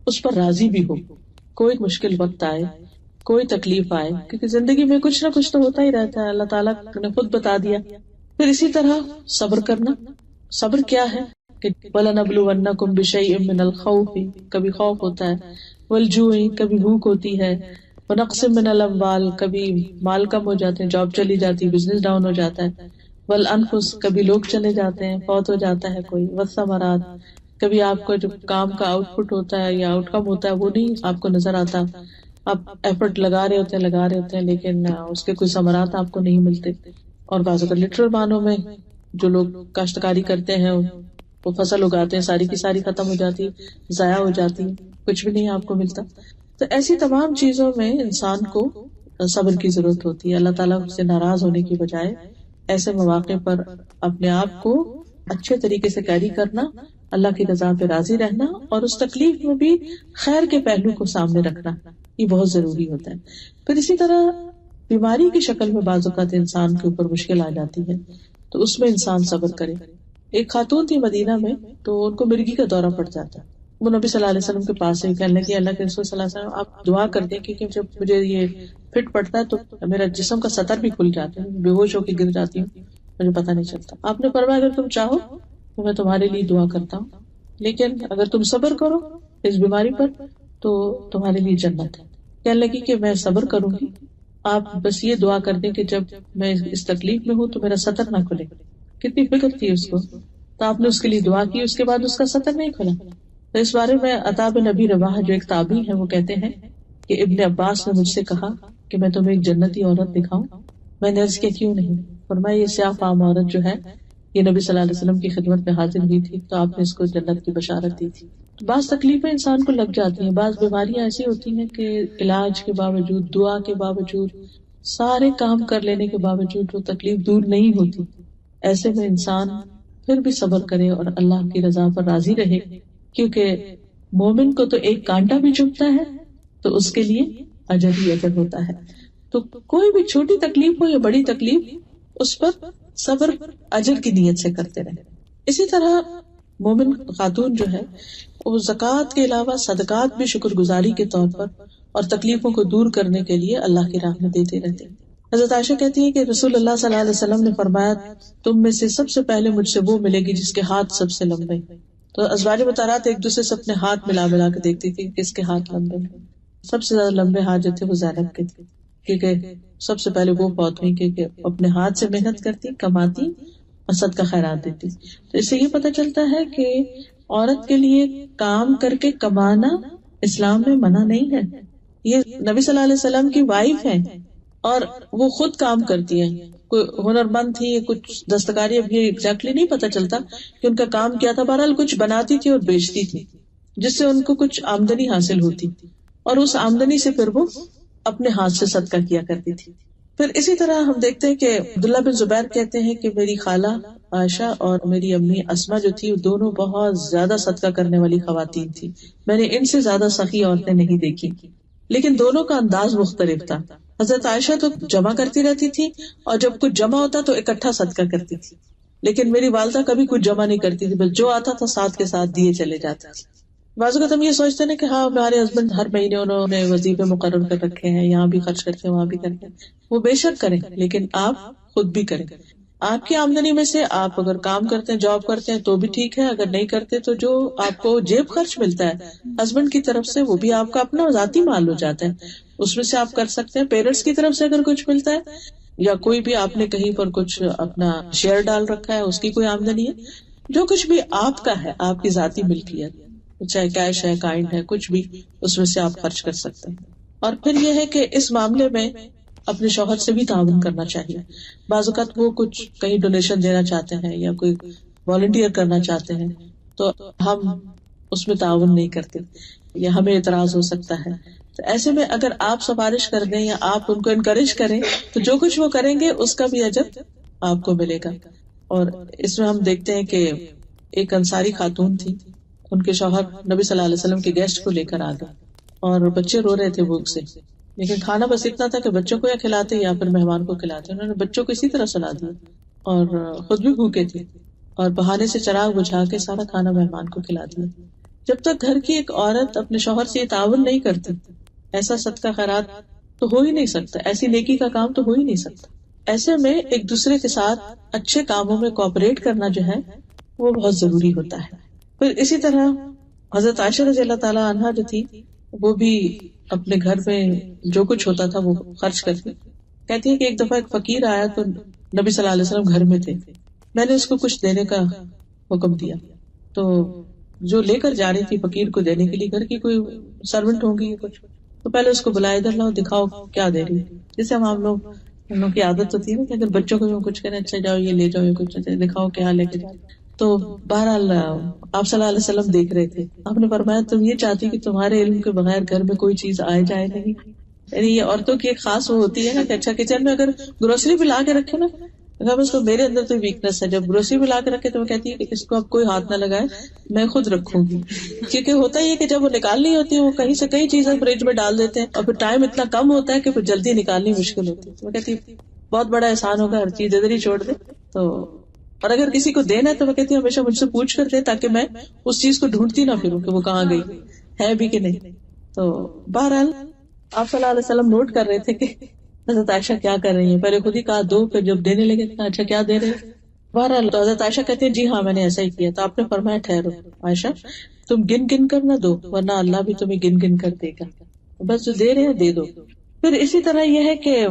اس پر راضی بھی ہو. کوئی مشکل وقت آئے، کوئی تکلیف آئے، کیونکہ زندگی میں کچھ نہ کچھ تو ہوتا ہی رہتا ہے، اللہ تعالیٰ نے خود بتا دیا. پھر اسی طرح صبر کرنا. صبر کیا ہے کہ وَلَنَبْلُوَنَّكُمْ بِشَيْءٍ مِّنَ الْخَوْفِ، کبھی خوف ہوتا ہے، وَالْجُوعِ، کبھی بھوک ہوتی ہے، وَنَقْصٍ مِّنَ الْأَمْوَالِ، کبھی مال کم ہو جاتے ہیں، جاب چلی جاتی، بزنس ڈاؤن ہو جاتا ہے، وَالْأَنفُسِ، کبھی لوگ چلے جاتے ہیں، فوت ہو جاتا ہے کوئی، وَالثَّمَرَاتِ، کبھی آپ کو جو کام کا آؤٹ پٹ ہوتا ہے یا آؤٹ کم ہوتا ہے وہ نہیں آپ کو نظر آتا. آپ ایفرٹ لگا رہے ہوتے ہیں لیکن اس کے کوئی ثمرات آپ کو نہیں ملتے. اور بعض اوقات لٹرل معنوں میں جو لوگ کاشتکاری کرتے ہیں وہ فصل اگاتے ہیں، ساری کی ساری ختم ہو جاتی، ضائع ہو جاتی، کچھ بھی نہیں آپ کو ملتا. تو ایسی تمام چیزوں میں انسان کو صبر کی ضرورت ہوتی ہے. اللہ تعالیٰ سے ناراض ہونے کی بجائے ایسے مواقع پر اپنے آپ کو اچھے طریقے سے کیری کرنا، اللہ کی رضا پہ راضی رہنا اور اس تکلیف میں بھی خیر کے پہلو کو سامنے رکھنا، یہ بہت ضروری ہوتا ہے. پھر اسی طرح بیماری کی شکل میں بعض اوقات انسان کے اوپر مشکل آ جاتی ہے تو اس میں انسان صبر کرے. ایک خاتون تھی مدینہ میں، تو ان کو مرگی کا دورہ پڑ جاتا. وہ نبی صلی اللہ علیہ وسلم کے پاس سے کہنے لگی اللہ کے رسول صلی اللہ علیہ وسلم آپ دعا کر دیں کیونکہ جب مجھے یہ فٹ پڑتا ہے تو میرا جسم کا سطر بھی کھل جاتا ہے، بے ہوش ہو کے گر جاتی ہوں، مجھے پتہ نہیں چلتا. آپ نے فرمایا اگر تم چاہو تو میں تمہارے لیے دعا کرتا ہوں، لیکن اگر تم صبر کرو اس بیماری پر تو تمہارے لیے جنت ہے. کہنے لگی کہ میں صبر کروں گی، آپ بس یہ دعا کر دیں کہ جب میں اس تکلیف میں ہوں تو میرا سطر نہ کھلے. کتنی فکر تھی اس کو، تو آپ نے اس کے لیے دعا کی، اس کے بعد اس کا سطر نہیں کھلا. تو اس بارے میں عطا بن ابی رباح جو ایک تابعی ہے وہ کہتے ہیں کہ ابن عباس نے مجھ سے کہا کہ میں تمہیں ایک جنتی عورت دکھاؤں. میں نے عرض کیا کیوں نہیں. فرمایا یہ سیاہ فام عورت جو ہے یہ نبی صلی اللہ علیہ وسلم کی خدمت میں حاضر ہوئی تھی تو آپ نے اس کو جنت کی بشارت دی تھی. بعض تکلیفیں انسان کو لگ جاتی ہیں, بعض بیماریاں ایسی ہوتی ہیں کہ علاج کے باوجود, دعا کے باوجود, سارے کام کر لینے کے باوجود وہ تکلیف دور نہیں ہوتی. ایسے میں انسان پھر بھی صبر کرے اور اللہ کی رضا پر راضی رہے, کیونکہ مومن کو تو ایک کانٹا بھی چبھتا ہے تو اس کے لیے اجر ہی اجر ہوتا ہے. تو کوئی بھی چھوٹی تکلیف ہو یا بڑی تکلیف, اس پر صبر اجر کی نیت سے کرتے رہے. اسی طرح مومن خاتون جو ہے وہ زکوٰۃ کے علاوہ صدقات بھی شکر گزاری کے طور پر اور تکلیفوں کو دور کرنے کے لیے اللہ کی راہ میں دیتے رہتے ہیں. حضرت عائشہ کہتی ہے کہ رسول اللہ صلی اللہ علیہ وسلم نے فرمایا تم میں سے سب سے پہلے مجھ سے وہ ملے گی جس کے ہاتھ سب سے لمبے. تو ازواج مطہرات ایک دوسرے سے اپنے ہاتھ ملا ملا کے دیکھتی تھی کس کے ہاتھ لمبے ہیں. سب سے زیادہ لمبے ہاتھ جو تھے وہ زینب کے تھے, کیونکہ سب سے پہلے وہ فوت ہوئی, کیونکہ اپنے ہاتھ سے محنت کرتی, کماتی اور صدقہ خیرات دیتی. تو اس سے یہ پتہ چلتا ہے کہ عورت کے لیے کام کر کے کمانا اسلام میں منع نہیں ہے. یہ نبی صلی اللہ علیہ وسلم کی وائف ہیں اور وہ خود کام کرتی ہیں. کوئی ہنر مند تھی, کچھ دستکاری, اب یہ ایگزیکٹلی نہیں پتہ چلتا کہ ان کا کام کیا تھا, بہرحال کچھ بناتی تھی اور بیچتی تھی جس سے ان کو کچھ آمدنی حاصل ہوتی, اور اس آمدنی سے پھر وہ اپنے ہاتھ سے صدقہ کیا کرتی تھی. پھر اسی طرح ہم دیکھتے ہیں کہ عبداللہ بن زبیر کہتے ہیں کہ میری خالہ عائشہ اور میری امی اسما جو تھی, وہ دونوں بہت زیادہ صدقہ کرنے والی خواتین تھی. میں نے ان سے زیادہ سخی عورتیں نہیں دیکھی, لیکن دونوں کا انداز مختلف تھا. حضرت عائشہ تو جمع کرتی رہتی تھی اور جب کچھ جمع ہوتا تو اکٹھا صدقہ کرتی تھی, لیکن میری والدہ کبھی کچھ جمع نہیں کرتی تھی, بس جو آتا تھا ساتھ کے ساتھ دیے چلے جاتے تھے. بعض اوقات ہم یہ سوچتے ہیں کہ ہاں ہمارے ہسبینڈ ہر مہینے انہوں نے وظیفے مقرر کر رکھے ہیں, یہاں بھی خرچ کرتے ہیں وہاں بھی کرتے ہیں. وہ بے شک کریں, لیکن آپ خود بھی کریں. آپ کی آمدنی میں سے آپ اگر کام کرتے ہیں, جاب کرتے ہیں تو بھی ٹھیک ہے, اگر نہیں کرتے تو جو آپ کو جیب خرچ ملتا ہے ہسبینڈ کی طرف سے وہ بھی آپ کا اپنا ذاتی مال ہو جاتا ہے, اس میں سے آپ کر سکتے ہیں. پیرنٹس کی طرف سے اگر کچھ ملتا ہے یا کوئی بھی آپ نے کہیں پر کچھ اپنا شیئر ڈال رکھا ہے, اس کی کوئی آمدنی ہے, جو کچھ بھی آپ کا ہے, آپ کی ذاتی ملکیت, چاہے کیش ہے, کائنڈ ہے, کچھ بھی, اس میں سے آپ خرچ کر سکتے ہیں. اور پھر یہ ہے کہ اس معاملے میں اپنے شوہر سے بھی تعاون کرنا چاہیے. بعض اوقات وہ کچھ کہیں ڈونیشن دینا چاہتے ہیں یا کوئی والنٹیئر کرنا چاہتے ہیں تو ہم اس میں تعاون نہیں کرتے یا ہمیں اعتراض ہو سکتا ہے. تو ایسے میں اگر آپ سفارش کر دیں یا آپ ان کو انکریج کریں تو جو کچھ وہ کریں گے اس کا بھی اجر آپ کو ملے گا. اور اس میں ہم دیکھتے ہیں کہ ایک انصاری خاتون تھی, ان کے شوہر نبی صلی اللہ علیہ وسلم کے گیسٹ کو لے کر آ گئے اور بچے رو رہے تھے بھوک سے, لیکن کھانا بس اتنا تھا کہ بچوں کو یا کھلاتے یا پھر مہمان کو کھلاتے. انہوں نے بچوں کو اسی طرح سلا دیا اور خود بھی بھوکے تھے اور بہانے سے چراغ بجھا کے سارا کھانا مہمان کو کھلا دیا. جب تک گھر کی ایک عورت اپنے شوہر سے یہ تعاون نہیں کرتی, ایسا صدقہ خیرات تو ہو ہی نہیں سکتا, ایسی نیکی کا کام تو ہو ہی نہیں سکتا. ایسے میں ایک دوسرے کے ساتھ اچھے کاموں میں کوآپریٹ کرنا جو ہے وہ بہت ضروری ہوتا ہے. پھر اسی طرح حضرت عائشہ رضی اللہ تعالی عنہا جو تھی وہ بھی اپنے گھر میں جو کچھ ہوتا تھا وہ خرچ کرتی. کہتی ہے کہ ایک دفعہ ایک فقیر آیا تو نبی صلی اللہ علیہ وسلم گھر میں تھے, میں نے اس کو کچھ دینے کا حکم دیا. تو جو لے کر جا رہی تھی فقیر کو دینے کے لیے, گھر کی کوئی سرونٹ ہوگی کچھ, تو پہلے اس کو بلایا, ادھر لاؤ دکھاؤ کیا دے رہی. جیسے ہم لوگ کی عادت ہوتی ہے نا کہ اگر بچوں کو کچھ کریں, اچھا جاؤ یہ لے جاؤ, یہ کچھ دکھاؤ کیا لے کے جاؤ. تو بہرحال آپ صلی اللہ علیہ وسلم دیکھ رہے تھے, آپ نے فرمایا تم یہ چاہتی کہ تمہارے علم کے بغیر گھر میں کوئی چیز آئے جائے نہیں. یعنی یہ عورتوں کی ایک خاص وہ ہوتی ہے نا کہ اچھا کچن میں اگر گروسری بھی لا کے رکھے نا, اگر اس کو میرے اندر تو ویکنیس ہے, جب گروسری بھی لا کے رکھے تو وہ کہتی ہے کہ اس کو اب کوئی ہاتھ نہ لگائے, میں خود رکھوں گی. کیونکہ ہوتا ہی ہے کہ جب وہ نکالنی ہوتی ہے وہ کہیں سے کئی چیزیں فریج میں ڈال دیتے ہیں اور پھر ٹائم اتنا کم ہوتا ہے کہ پھر جلدی نکالنی مشکل ہوتی ہے. تو وہ کہتی بہت بڑا احسان ہوگا, ہر چیز ادھر ہی چھوڑ دے. تو اور اگر کسی کو دینا ہے تو وہ کہتی ہے ہمیشہ مجھ سے پوچھ کر دے تاکہ میں اس چیز کو ڈھونڈتی نہ پھروں کہ وہ کہاں گئی ہے بھی کہ نہیں. تو بہرحال آپ صلی اللہ علیہ وسلم نوٹ کر رہے تھے کہ حضرت عائشہ کیا کر رہی ہیں. پہلے خود ہی کہا دو, پھر جب دینے لگے کہا اچھا کیا دے رہے. بہرحال تو حضرت عائشہ کہتے ہیں جی ہاں میں نے ایسا ہی کیا. تو آپ نے فرمایا ٹھہرو عائشہ, تم گن گن کر نہ دو ورنہ اللہ بھی تمہیں گن گن کر دے گا, بس جو دے رہے ہیں دے دو. پھر اسی طرح یہ ہے کہ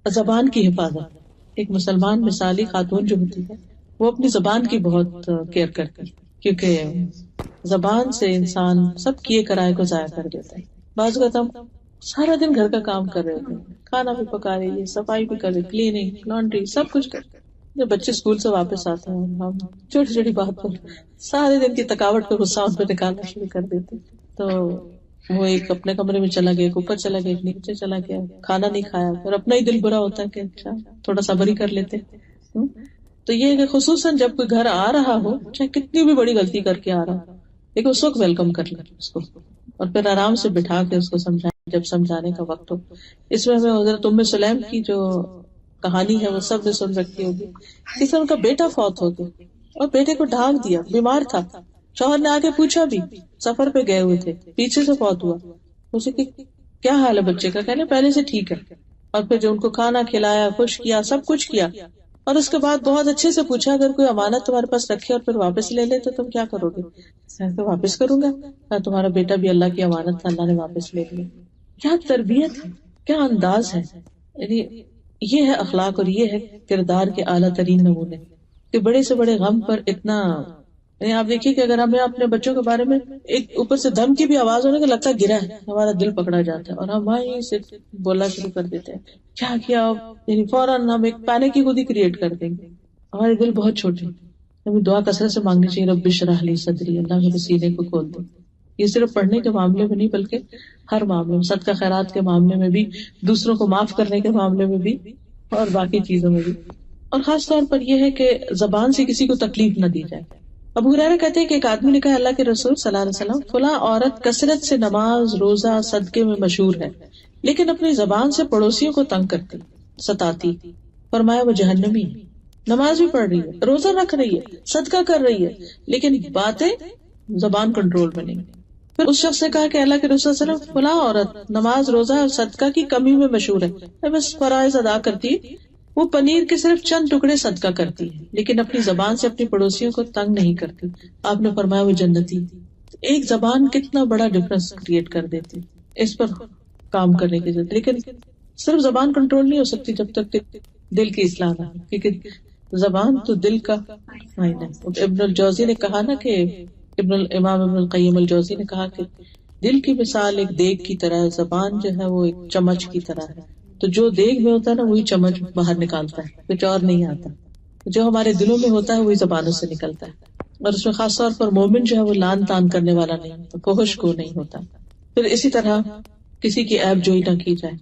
زبان کی حفاظت. ایک مسلمان مثالی خاتون جو ہوتی ہے وہ اپنی زبان کی بہت کیئر کرتی ہے, کیونکہ زبان سے انسان سب کیے کرائے کو ضائع کر دیتا ہے. بعض اوقات ہم سارا دن گھر کا کام کر رہے تھے، کھانا بھی پکا رہی ہے، صفائی بھی کر رہی، کلیننگ، لانڈری، سب کچھ کر رہے۔ جب بچے اسکول سے واپس آتے ہیں ہم چھوٹی چھوٹی بات پر سارے دن کی تھکاوٹ پہ غصہ ان پہ نکالنا شروع کر دیتے، تو وہ ایک اپنے کمرے میں چلا گیا، ایک اوپر چلا گیا، ایک نیچے چلا گیا، کھانا نہیں کھایا، پھر اپنا ہی دل برا ہوتا ہے کہ اچھا تھوڑا صبر ہی کر لیتے۔ تو یہ ہے کہ خصوصاً جب کوئی گھر آ رہا ہو، چاہے کتنی بھی بڑی غلطی کر کے آ رہا ہو، لیکن اس وقت ویلکم کر لیں اس کو، اور پھر آرام سے بٹھا کے اس کو سمجھائیں جب سمجھانے کا وقت ہو۔ اس میں ہمیں حضرت ام سلیم کی جو کہانی ہے وہ سب نے سن رکھی ہوگی، کس طرح ان کا بیٹا فوت ہو گیا اور بیٹے کو ڈھانک دیا، بیمار تھا، شوہر نے آگے پوچھا بھی، سفر پہ گئے ہوئے تھے، پیچھے سے فوت ہوا، اسے کہ کیا حال ہے بچے کا، کہنے پہلے سے ٹھیک ہے، اور پھر جو ان کو کھانا کھلایا، خوش کیا، سب کچھ کیا، اور اس کے بعد بہت اچھے سے پوچھا اگر کوئی امانت تمہارے پاس رکھے اور پھر واپس لے لے تو تم کیا کرو گے؟ میں تو واپس کروں گا، تمہارا بیٹا بھی اللہ کی امانت تھا، اللہ نے واپس لے لیا۔ کیا تربیت ہے، کیا انداز ہے، یعنی یہ ہے اخلاق اور یہ ہے کردار کے اعلیٰ ترین نمونے، کہ بڑے سے بڑے غم پر اتنا، یعنی آپ دیکھیے کہ اگر ہمیں اپنے بچوں کے بارے میں ایک اوپر سے دم کی بھی آواز ہونے کا لگتا ہے گرا ہے، ہمارا دل پکڑا جاتا ہے اور ہم وہیں سے بولنا شروع کر دیتے ہیں کیا کیا، یعنی فوراً ہم ایک پینک کی خود ہی کریٹ کر دیں گے۔ ہمارے دل بہت چھوٹے، ہمیں دعا کثرت سے مانگنی چاہیے، رب اشرح لی صدری، اللہ میرے سینے کو کھول دے۔ یہ صرف پڑھنے کے معاملے میں نہیں بلکہ ہر معاملے میں، صدقہ خیرات کے معاملے میں بھی، دوسروں کو معاف کرنے کے معاملے میں بھی، اور باقی چیزوں میں بھی۔ اور خاص طور پر یہ ہے کہ زبان سے کسی کو تکلیف نہ دی جائے۔ ابو ہریرہ کہتے ہیں کہ ایک آدمی نے کہا اللہ کے رسول صلی اللہ علیہ وسلم، فلاں عورت کثرت سے نماز، روزہ، صدقے میں مشہور ہے، لیکن اپنی زبان سے پڑوسیوں کو تنگ کرتی، ستاتی۔ فرمایا وہ جہنمی ہے، نماز بھی پڑھ رہی ہے، روزہ رکھ رہی ہے، صدقہ کر رہی ہے، لیکن باتیں زبان کنٹرول میں نہیں۔ پھر اس شخص نے کہا کہ اللہ کے رسول صلی اللہ علیہ وسلم، فلاں عورت نماز، روزہ اور صدقہ کی کمی میں مشہور ہے، بس فرائض ادا کرتی، وہ پنیر کے صرف چند ٹکڑے صدقہ کرتی ہے، لیکن اپنی زبان سے اپنی پڑوسیوں کو تنگ نہیں کرتی۔ آپ نے فرمایا وہ جنتی۔ ایک زبان کتنا بڑا ڈفرنس کریٹ کر دیتی، اس پر کام کرنے کی ضرورت۔ لیکن صرف زبان کنٹرول نہیں ہو سکتی جب تک کہ دل کی اصلاح نہ ہو، کیونکہ زبان تو دل کا آئینہ ہے۔ ابن الجوزی نے کہا نا کہ امام ابن القیم الجوزی نے کہا کہ دل کی مثال ایک دیگ کی طرح ہے، زبان جو ہے وہ ایک چمچ کی طرح ہے، تو جو دیگ میں ہوتا ہے نا وہی چمچ باہر نکالتا ہے، کچھ اور نہیں آتا۔ جو ہمارے دلوں میں ہوتا ہے وہی زبانوں سے نکلتا ہے، اور اس میں خاص طور پر مومن جو ہے وہ لان تان کرنے والا نہیں ہوتا، فحش کو نہیں ہوتا۔ پھر اسی طرح کسی کی عیب جوئی نہ کی جائے۔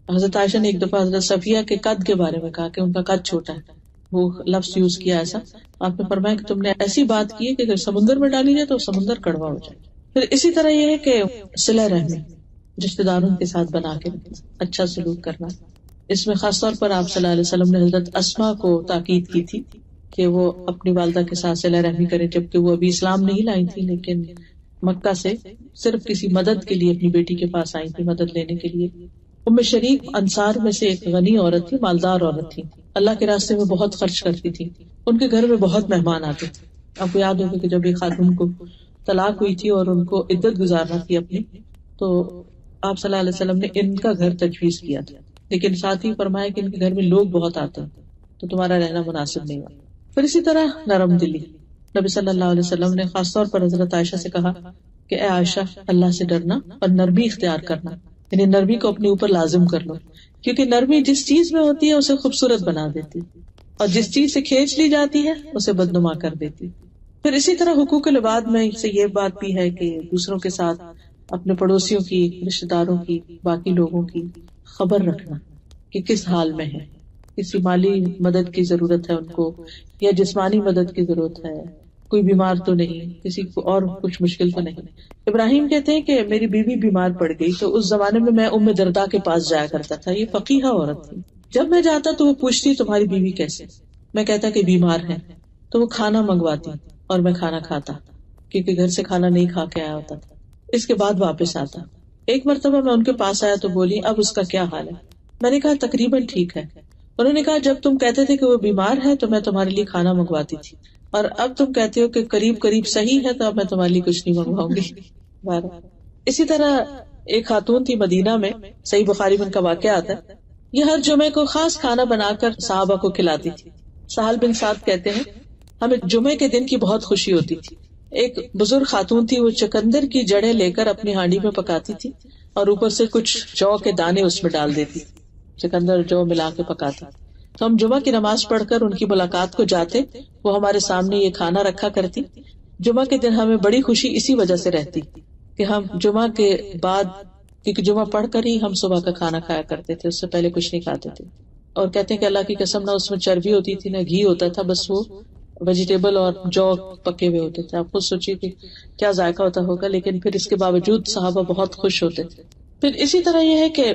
حضرت عائشہ نے ایک دفعہ حضرت صفیہ کے قد کے بارے میں کہا کہ ان کا قد چھوٹا ہے، وہ لفظ یوز کیا ایسا، آپ نے فرمایا کہ تم نے ایسی بات کی ہے کہ اگر سمندر میں ڈالی جائے تو سمندر کڑوا ہو جائے۔ پھر اسی طرح یہ ہے کہ صلہ رحمی، رشتہ داروں کے ساتھ بنا کے اچھا سلوک کرنا۔ اس میں خاص طور پر آپ صلی اللہ علیہ وسلم نے حضرت اسماء کو تاکید کی تھی کہ وہ اپنی والدہ کے ساتھ صلہ رحمی کرے، جبکہ وہ ابھی اسلام نہیں لائی تھی، لیکن مکہ سے صرف کسی مدد کے لیے اپنی بیٹی کے پاس آئی تھی، مدد لینے کے لیے۔ ام شریک انصار میں سے ایک غنی عورت تھی، مالدار عورت تھی، اللہ کے راستے میں بہت خرچ کرتی تھی، ان کے گھر میں بہت مہمان آتے تھے۔ آپ کو یاد ہوگا کہ جب ایک خاتون کو طلاق ہوئی تھی اور ان کو عدت گزارنا تھی اپنی، تو آپ صلی اللہ علیہ وسلم نے ان کا گھر تجویز کیا تھا، لیکن ساتھ ہی فرمایا کہ ان کے گھر میں لوگ بہت آتے ہیں تو تمہارا رہنا مناسب نہیں ہوا۔ پھر اسی طرح نرم دلی، نبی صلی اللہ علیہ وسلم نے خاص طور پر حضرت عائشہ سے کہا کہ اے عائشہ، اللہ سے ڈرنا اور نرمی اختیار کرنا، یعنی نرمی کو اپنے اوپر لازم کر لو، کیونکہ نرمی جس چیز میں ہوتی ہے اسے خوبصورت بنا دیتی، اور جس چیز سے کھینچ لی جاتی ہے اسے بدنما کر دیتی۔ پھر اسی طرح حقوق العباد میں سے یہ بات بھی ہے کہ دوسروں کے ساتھ اپنے پڑوسیوں کی، رشتہ داروں کی، باقی لوگوں کی خبر رکھنا کہ کس حال میں ہے، کسی مالی مدد کی ضرورت ہے ان کو، یا جسمانی مدد کی ضرورت ہے، کوئی بیمار تو نہیں، کسی کو اور کچھ مشکل تو نہیں۔ ابراہیم کہتے ہیں کہ میری بیوی بیمار پڑ گئی تو اس زمانے میں میں ام درداء کے پاس جایا کرتا تھا، یہ فقیہہ عورت تھی۔ جب میں جاتا تو وہ پوچھتی تمہاری بیوی کیسے، میں کہتا کہ بیمار ہے، تو وہ کھانا منگواتی اور میں کھانا کھاتا، کیونکہ گھر سے کھانا نہیں کھا کے آیا ہوتا تھا۔ اس کے بعد واپس آتا۔ ایک مرتبہ میں ان کے پاس آیا تو بولی اب اس کا کیا حال ہے؟ میں نے کہا تقریباً ٹھیک ہے۔ انہوں نے کہا جب تم کہتے تھے کہ وہ بیمار ہے تو میں تمہارے لیے کھانا منگواتی تھی، اور اب تم کہتے ہو کہ قریب قریب صحیح ہے تو اب میں تمہارے لیے کچھ نہیں منگواؤں گی۔ اسی طرح ایک خاتون تھی مدینہ میں، صحیح بخاری میں ان کا واقعہ آتا ہے، یہ ہر جمعے کو خاص کھانا بنا کر صحابہ کو کھلاتی تھی۔ سہل بن سعد کہتے ہیں ہمیں جمعے کے دن کی بہت خوشی ہوتی تھی۔ ایک بزرگ خاتون تھی، وہ چقندر کی جڑیں لے کر اپنی ہانڈی میں پکاتی تھی اور اوپر سے کچھ جو کے دانے اس میں ڈال دیتی، چکندر جو ملا کے پکاتی. تو ہم جمعہ کی نماز پڑھ کر ان کی ملاقات کو جاتے، وہ ہمارے سامنے یہ کھانا رکھا کرتی. جمعہ کے دن ہمیں بڑی خوشی اسی وجہ سے رہتی کہ ہم جمعہ کے بعد، کیونکہ جمعہ پڑھ کر ہی ہم صبح کا کھانا کھایا کرتے تھے، اس سے پہلے کچھ نہیں کھاتے تھے. اور کہتے ہیں کہ اللہ کی قسم نہ اس میں چربی ہوتی تھی نہ گھی ہوتا تھا، بس وہ ویجیٹیبل اور جو پکے ہوئے ہوتے تھے. آپ خود سوچیے کہ کیا ذائقہ ہوتا ہوگا، لیکن پھر اس کے باوجود صحابہ بہت خوش ہوتے تھے. پھر اسی طرح یہ ہے کہ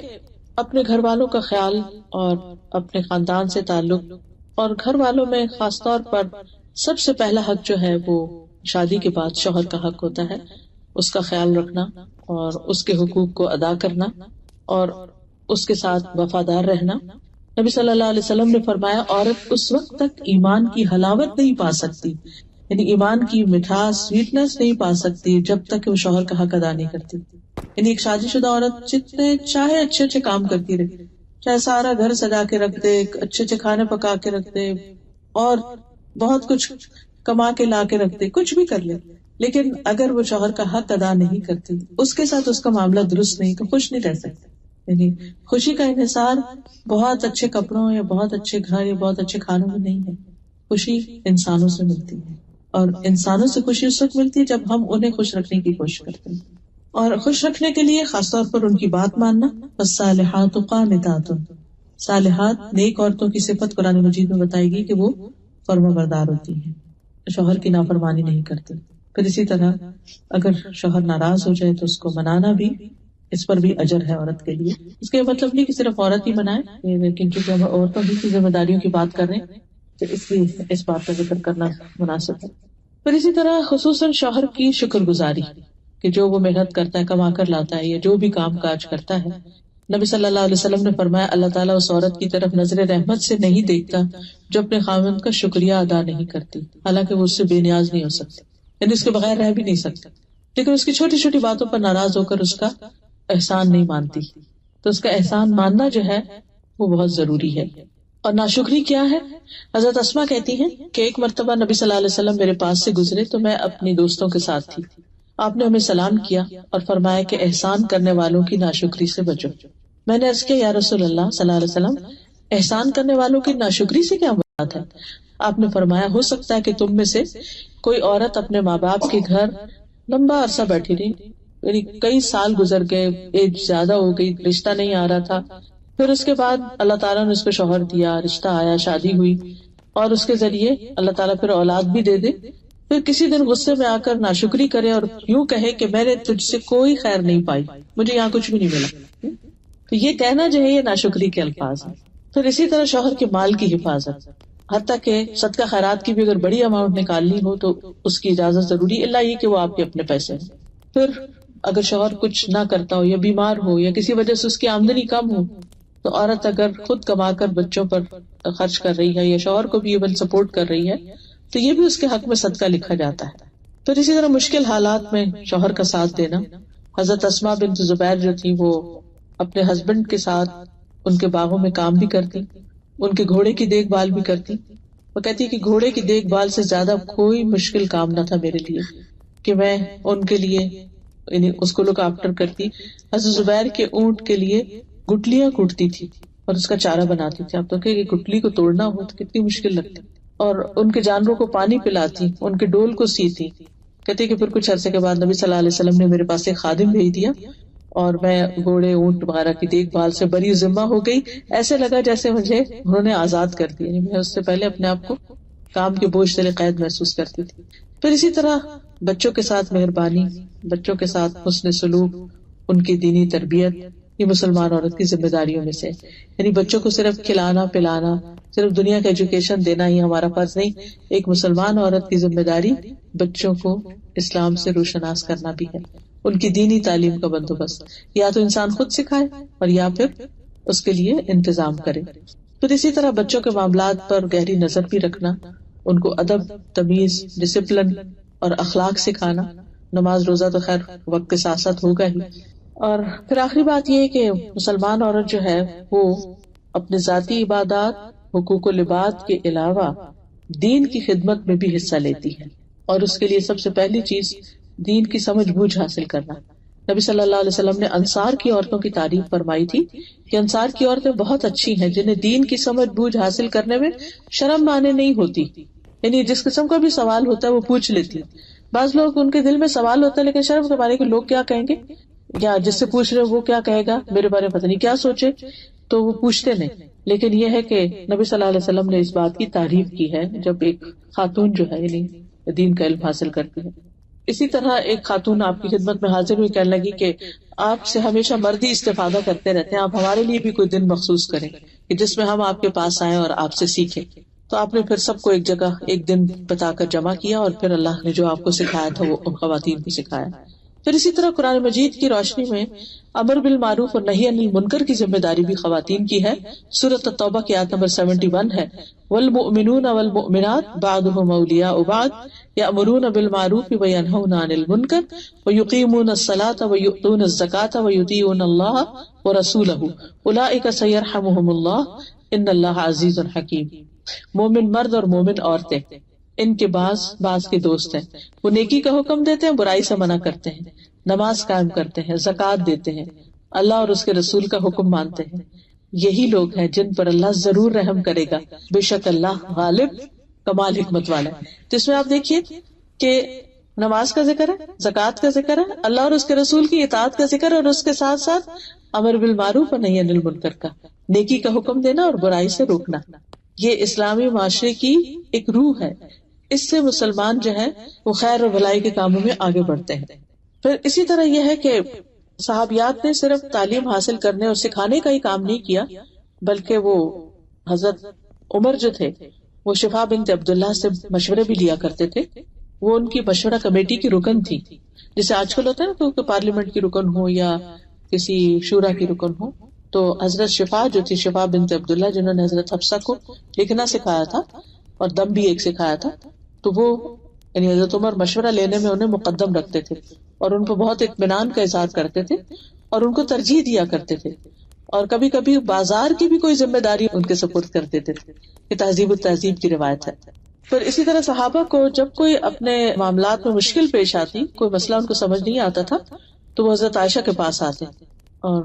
اپنے گھر والوں کا خیال اور اپنے خاندان سے تعلق، اور گھر والوں میں خاص طور پر سب سے پہلا حق جو ہے وہ شادی کے بعد شوہر کا حق ہوتا ہے، اس کا خیال رکھنا اور اس کے حقوق کو ادا کرنا اور اس کے ساتھ وفادار رہنا. نبی صلی اللہ علیہ وسلم نے فرمایا عورت اس وقت تک ایمان کی حلاوت نہیں پا سکتی، یعنی ایمان کی مٹھاس سویٹنس نہیں پا سکتی جب تک کہ وہ شوہر کا حق ادا نہیں کرتی. یعنی ایک شادی شدہ عورت جتنے چاہے اچھے اچھے کام کرتی رہے، چاہے سارا گھر سجا کے رکھ دے، اچھے اچھے کھانے پکا کے رکھ دے اور بہت کچھ کما کے لا کے رکھ دے، کچھ بھی کر لے، لیکن اگر وہ شوہر کا حق ادا نہیں کرتی، اس کے ساتھ اس کا معاملہ درست نہیں، تو خوش نہیں رہ سکتی. یعنی خوشی کا انحصار بہت اچھے کپڑوں یا بہت اچھے گھر یا بہت اچھے کھانوں میں نہیں ہے. خوشی انسانوں سے ملتی ہے، اور انسانوں سے خوشی اس وقت ملتی ہے جب ہم انہیں خوش رکھنے کی کوشش کرتے ہیں. اور خوش رکھنے کے لیے خاص طور پر ان کی بات ماننا. فالصالحات قانتات، صالحات نیک عورتوں کی صفت قرآن مجید میں بتائی گئی کہ وہ فرما بردار ہوتی ہیں، شوہر کی نافرمانی نہیں کرتی. پھر اسی طرح اگر شوہر ناراض ہو جائے تو اس کو منانا بھی، اس پر بھی اجر ہے عورت کے لیے. اس کا مطلب نہیں کہ صرف عورت ہی منائے، لیکن چونکہ ہم عورتوں کی ذمہ داریوں کی بات کر رہے ہیں تو اس لیے اس بات کا ذکر کرنا مناسب ہے. پھر اسی طرح خصوصاً شوہر کی شکر گزاری کہ جو وہ محنت کرتا ہے، کما کر لاتا ہے یا جو بھی کام کاج کرتا ہے. نبی صلی اللہ علیہ وسلم نے فرمایا اللہ تعالیٰ اس عورت کی طرف نظر رحمت سے نہیں دیکھتا جو اپنے خاوند کا شکریہ ادا نہیں کرتی، حالانکہ وہ اس سے بے نیاز نہیں ہو سکتی، یعنی اس کے بغیر رہ بھی نہیں سکتی، لیکن اس کی چھوٹی چھوٹی باتوں پر ناراض ہو کر اس کا احسان نہیں مانتی. تو اس کا احسان ماننا جو ہے وہ بہت ضروری ہے. اور ناشکری کیا ہے؟ حضرت اسما کہتی ہیں کہ ایک مرتبہ نبی صلی اللہ علیہ وسلم میرے پاس سے گزرے تو میں اپنی دوستوں کے ساتھ تھی. آپ نے ہمیں سلام کیا اور فرمایا کہ احسان کرنے والوں کی ناشکری سے بچو. میں نے عرض کیا یا رسول اللہ صلی اللہ علیہ وسلم، احسان کرنے والوں کی ناشکری سے کیا مراد ہے؟ آپ نے فرمایا ہو سکتا ہے کہ تم میں سے کوئی عورت اپنے ماں باپ کے گھر لمبا عرصہ بیٹھی رہی، یعنی کئی سال گزر گئے، ایج زیادہ ہو گئی، رشتہ نہیں آ رہا تھا، پھر اس کے بعد اللہ تعالیٰ نے اس کو شوہر دیا، رشتہ آیا، شادی ہوئی، اور اس کے ذریعے اللہ تعالیٰ پھر اولاد بھی دے دے، پھر کسی دن غصے میں آ کر ناشکری کرے اور یوں کہے کہ میں نے تجھ سے کوئی خیر نہیں پائی، مجھے یہاں کچھ بھی نہیں ملا. تو یہ کہنا جو ہے یہ ناشکری کے الفاظ ہیں. پھر اسی طرح شوہر کے مال کی حفاظت، حتیٰ کہ صدقہ خیرات کی بھی اگر بڑی اماؤنٹ نکالنی ہو تو اس کی اجازت ضروری، اللہ یہ کہ وہ آپ کے اپنے پیسے ہیں. پھر اگر شوہر کچھ نہ کرتا ہو یا بیمار ہو یا کسی وجہ سے اس کی آمدنی کم ہو تو عورت اگر خود کما کر بچوں پر خرچ کر رہی ہے یا شوہر کو بھی ایون سپورٹ کر رہی ہے تو یہ بھی اس کے حق میں صدقہ لکھا جاتا ہے. پھر اسی طرح مشکل حالات میں شوہر کا ساتھ دینا. حضرت اسماء بنت زبیر جو تھی وہ اپنے ہسبینڈ کے ساتھ ان کے باغوں میں کام بھی کرتی، ان کے گھوڑے کی دیکھ بھال بھی کرتی. وہ کہتی کہ گھوڑے کی دیکھ بھال سے زیادہ کوئی مشکل کام نہ تھا میرے لیے کہ میں ان کے لیے یعنی اس کو لک آفٹر کرتی. حضرت زبیر کے اونٹ کے لیے گٹلیاں کوٹتی تھی اور اس کا چارہ بناتی تھی. آپ تو کہ گٹلی کو توڑنا ہو تو کتنی مشکل لگتی. اور ان کے جانوروں کو پانی پلاتی، ان کے ڈول کو سیتی. کہتی کہ پھر کچھ عرصے کے بعد نبی صلی اللہ علیہ وسلم نے میرے پاس ایک خادم بھیج دیا اور میں گھوڑے اونٹ وغیرہ کی دیکھ بھال سے بری ذمہ ہو گئی. ایسے لگا جیسے مجھے انہوں نے آزاد کر دیا، یعنی میں اس سے پہلے اپنے آپ کو کام کے بوجھ سے قید محسوس کرتی تھی. پھر اسی طرح بچوں کے ساتھ مہربانی، بچوں کے ساتھ حسن سلوک، ان کی دینی تربیت، یہ مسلمان عورت کی ذمہ داریوں میں سے. یعنی بچوں کو صرف کھلانا پلانا، صرف دنیا کا ایجوکیشن دینا ہی ہمارا فرض نہیں. ایک مسلمان عورت کی ذمہ داری بچوں کو اسلام سے روشناس کرنا بھی ہے، ان کی دینی تعلیم کا بندوبست یا تو انسان خود سکھائے اور یا پھر اس کے لیے انتظام کرے. پھر اسی طرح بچوں کے معاملات پر گہری نظر بھی رکھنا، ان کو ادب، تمیز، ڈسپلن اور اخلاق سکھانا. نماز روزہ تو خیر وقت کے ساتھ ساتھ ہوگا ہی. اور پھر آخری بات یہ ہے کہ مسلمان عورت جو ہے وہ اپنے ذاتی عبادات، حقوق و لباد کے علاوہ دین کی خدمت میں بھی حصہ لیتی ہے، اور اس کے لیے سب سے پہلی چیز دین کی سمجھ بوجھ حاصل کرنا. نبی صلی اللہ علیہ وسلم نے انصار کی عورتوں کی تعریف فرمائی تھی کہ انصار کی عورتیں بہت اچھی ہیں جنہیں دین کی سمجھ بوجھ حاصل کرنے میں شرم مانے نہیں ہوتی، یعنی جس قسم کا بھی سوال ہوتا ہے وہ پوچھ لیتی. بعض لوگ ان کے دل میں سوال ہوتا ہے لیکن شرم کے مارے کہ لوگ کیا کہیں گے، یا جس سے پوچھ رہے وہ کیا کہے گا، میرے بارے میں پتہ نہیں کیا سوچے، تو وہ پوچھتے نہیں. لیکن یہ ہے کہ نبی صلی اللہ علیہ وسلم نے اس بات کی تعریف کی ہے جب ایک خاتون جو ہے یعنی دین کا علم حاصل کرتی ہے. اسی طرح ایک خاتون آپ کی خدمت میں حاضر ہوئی، کہنے لگی کہ آپ سے ہمیشہ مرد ہی استفادہ کرتے رہتے ہیں، آپ ہمارے لیے بھی کوئی دن مخصوص کریں کہ جس میں ہم آپ کے پاس آئیں اور آپ سے سیکھیں. تو آپ نے پھر سب کو ایک جگہ ایک دن بتا کر جمع کیا اور پھر اللہ نے جو آپ کو سکھایا تھا وہ ان خواتین کو سکھایا. پھر اسی طرح قرآن مجید کی روشنی میں امر بالمعروف اور نہی عن المنکر کی ذمہ داری بھی خواتین کی ہے. سورۃ التوبہ کی آیت نمبر 71 ہے، والمؤمنون والمؤمنات بعضهم اولیاء بعض یأمرون بالمعروف وینہون عن المنکر ویقیمون الصلاۃ ویؤتون الزکاۃ ویطیعون اللہ ورسولہ اولئک سیرحمهم اللہ ان اللہ عزیز حکیم. مومن مرد اور مومن عورتیں ان کے بعض کے دوست ہیں، وہ نیکی کا حکم دیتے ہیں، برائی سے منع کرتے ہیں، نماز قائم کرتے ہیں، زکوٰۃ دیتے ہیں، اللہ اور اس کے رسول کا حکم مانتے ہیں. یہی لوگ ہیں جن پر اللہ ضرور رحم کرے گا، بے شک اللہ غالب کمال حکمت والا ہے. تو اس میں آپ دیکھیے کہ نماز کا ذکر ہے، زکوٰۃ کا ذکر ہے، اللہ اور اس کے رسول کی اطاعت کا ذکر ہے، اور اس کے ساتھ ساتھ امر بالمعروف اور نہی عن المنکر کا، نیکی کا حکم دینا اور برائی سے روکنا. یہ اسلامی معاشرے کی ایک روح ہے، اس سے مسلمان جو ہے وہ خیر اور بھلائی کے کاموں میں آگے بڑھتے ہیں. پھر اسی طرح یہ ہے کہ صحابیات نے صرف تعلیم حاصل کرنے اور سکھانے کا ہی کام نہیں کیا، بلکہ وہ حضرت عمر جو تھے وہ شفا بنت عبداللہ سے مشورے بھی لیا کرتے تھے. وہ ان کی مشورہ کمیٹی کی رکن تھی، جسے آج کل ہوتا ہے نا کہ پارلیمنٹ کی رکن ہو یا کسی شورا کی رکن ہو. تو حضرت شفا جو تھی، شفا بنت عبداللہ، جنہوں نے حضرت حفصہ کو لکھنا سکھایا تھا اور دم بھی ایک سکھایا تھا، تو وہ یعنی حضرت عمر مشورہ لینے میں انہیں مقدم رکھتے تھے اور ان کو بہت اطمینان کا اظہار کرتے تھے اور ان کو ترجیح دیا کرتے تھے. اور کبھی کبھی بازار کی بھی کوئی ذمہ داری ان کے سپرد کر دیتے تھے. یہ تہذیب التہذیب کی روایت ہے. پھر اسی طرح صحابہ کو جب کوئی اپنے معاملات میں مشکل پیش آتی، کوئی مسئلہ ان کو سمجھ نہیں آتا تھا، تو وہ حضرت عائشہ کے پاس آتے. اور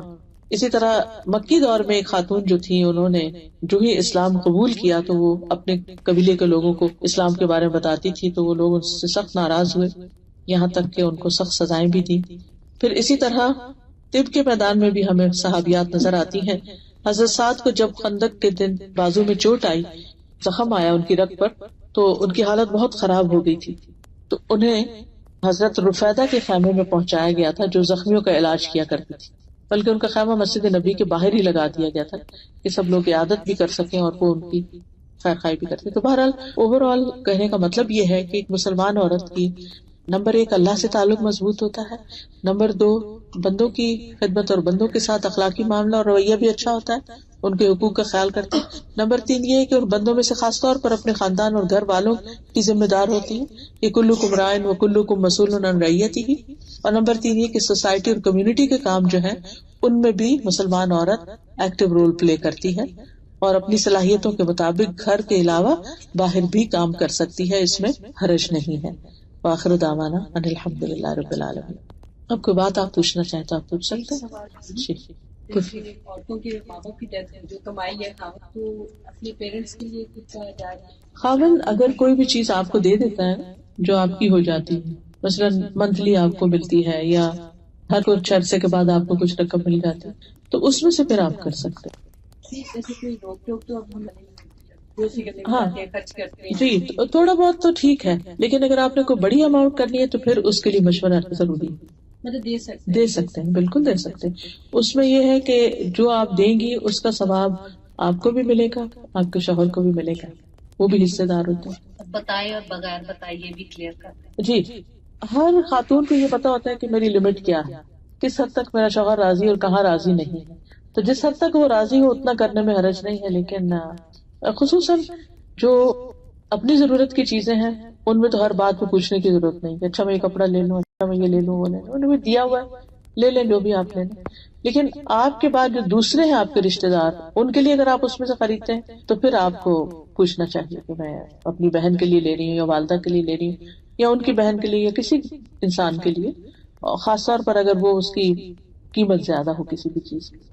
اسی طرح مکی دور میں ایک خاتون جو تھی، انہوں نے جو ہی اسلام قبول کیا تو وہ اپنے قبیلے کے لوگوں کو اسلام کے بارے میں بتاتی تھی، تو وہ لوگ ان سے سخت ناراض ہوئے، یہاں تک کہ ان کو سخت سزائیں بھی دی. پھر اسی طرح طب کے میدان میں بھی ہمیں صحابیات نظر آتی ہیں. حضرت سعد کو جب خندق کے دن بازو میں چوٹ آئی، زخم آیا ان کی رگ پر، تو ان کی حالت بہت خراب ہو گئی تھی. تو انہیں حضرت رفیدہ کے خیمے میں پہنچایا گیا تھا جو زخمیوں کا علاج کیا کرتی تھی، بلکہ ان کا خیمہ مسجد نبی کے باہر ہی لگا دیا گیا تھا کہ سب لوگ عیادت بھی کر سکیں اور وہ ان کی خیر خائی بھی کرتے. تو بہرحال اوور آل کہنے کا مطلب یہ ہے کہ ایک مسلمان عورت کی نمبر 1 اللہ سے تعلق مضبوط ہوتا ہے، نمبر 2 بندوں کی خدمت اور بندوں کے ساتھ اخلاقی معاملہ اور رویہ بھی اچھا ہوتا ہے، ان کے حقوق کا خیال کرتے ہیں. نمبر 3 یہ ہے کہ ان بندوں میں سے خاص طور پر اپنے خاندان اور گھر والوں کی ذمہ دار ہوتی ہے کہ کلکم راعٍ وکلکم مسئول عن رعیتہ. اور نمبر 3 یہ کہ سوسائٹی اور کمیونٹی کے کام جو ہیں ان میں بھی مسلمان عورت ایکٹیو رول پلے کرتی ہے اور اپنی صلاحیتوں کے مطابق گھر کے علاوہ باہر بھی کام کر سکتی ہے، اس میں حرج نہیں ہے. وآخر دعوانا ان الحمدللہ رب العالمین. اب کوئی بات آپ پوچھنا چاہیں تو آپ پوچھ سکتے ہیں. عورتوں کے ماں باپ کی ڈیتھ جو کمائی ہے خاوند تو اپنے پیرنٹس کے لیے کچھ جائز ہے؟ خاوند اگر کوئی بھی چیز آپ کو دے دیتا ہے جو آپ کی ہو جاتی ہے، مثلا منتھلی آپ کو ملتی ہے یا ہر کچھ عرصے کے بعد آپ کو کچھ رقم مل جاتی ہے، تو اس میں سے پھر آپ کر سکتے ہیں. جیسے کوئی روک ٹوک تو اب ہم ہاں خرچ کرتے ہیں جی، تھوڑا بہت تو ٹھیک ہے، لیکن اگر آپ نے کوئی بڑی اماؤنٹ کرنی ہے تو پھر اس کے لیے مشورہ ضروری ہے. مطلب دے سکتے ہیں، بالکل دے سکتے ہیں. اس میں یہ ہے کہ جو آپ دیں گی اس کا ثواب آپ کو بھی ملے گا، آپ کے شوہر کو بھی ملے گا، وہ بھی حصے دار ہوتے ہیں. بتائے اور بغیر بتائے یہ بھی کلیئر کرتے جی، ہر خاتون کو یہ پتا ہوتا ہے کہ میری لمٹ کیا ہے، کس حد تک میرا شوہر راضی اور کہاں راضی نہیں ہے. تو جس حد تک وہ راضی ہو اتنا کرنے میں حرج نہیں ہے، لیکن خصوصاً جو اپنی ضرورت کی چیزیں ہیں ان میں تو ہر بات پہ پوچھنے کی ضرورت نہیں کہ اچھا میں یہ کپڑا لے لوں، اچھا میں یہ لے لوں، وہ لے لوں، انہوں نے دیا ہوا ہے لے لیں جو بھی آپ لے لیں. لیکن آپ کے بعد جو دوسرے ہیں آپ کے رشتے دار، ان کے لیے اگر آپ اس میں سے خریدتے ہیں تو پھر آپ کو پوچھنا چاہیے کہ میں اپنی بہن کے لیے لے رہی ہوں یا والدہ کے لیے لے رہی ہوں یا ان کی بہن کے لیے یا کسی انسان کے لیے، اور خاص طور پر اگر وہ اس کی قیمت زیادہ ہو کسی بھی چیز کی.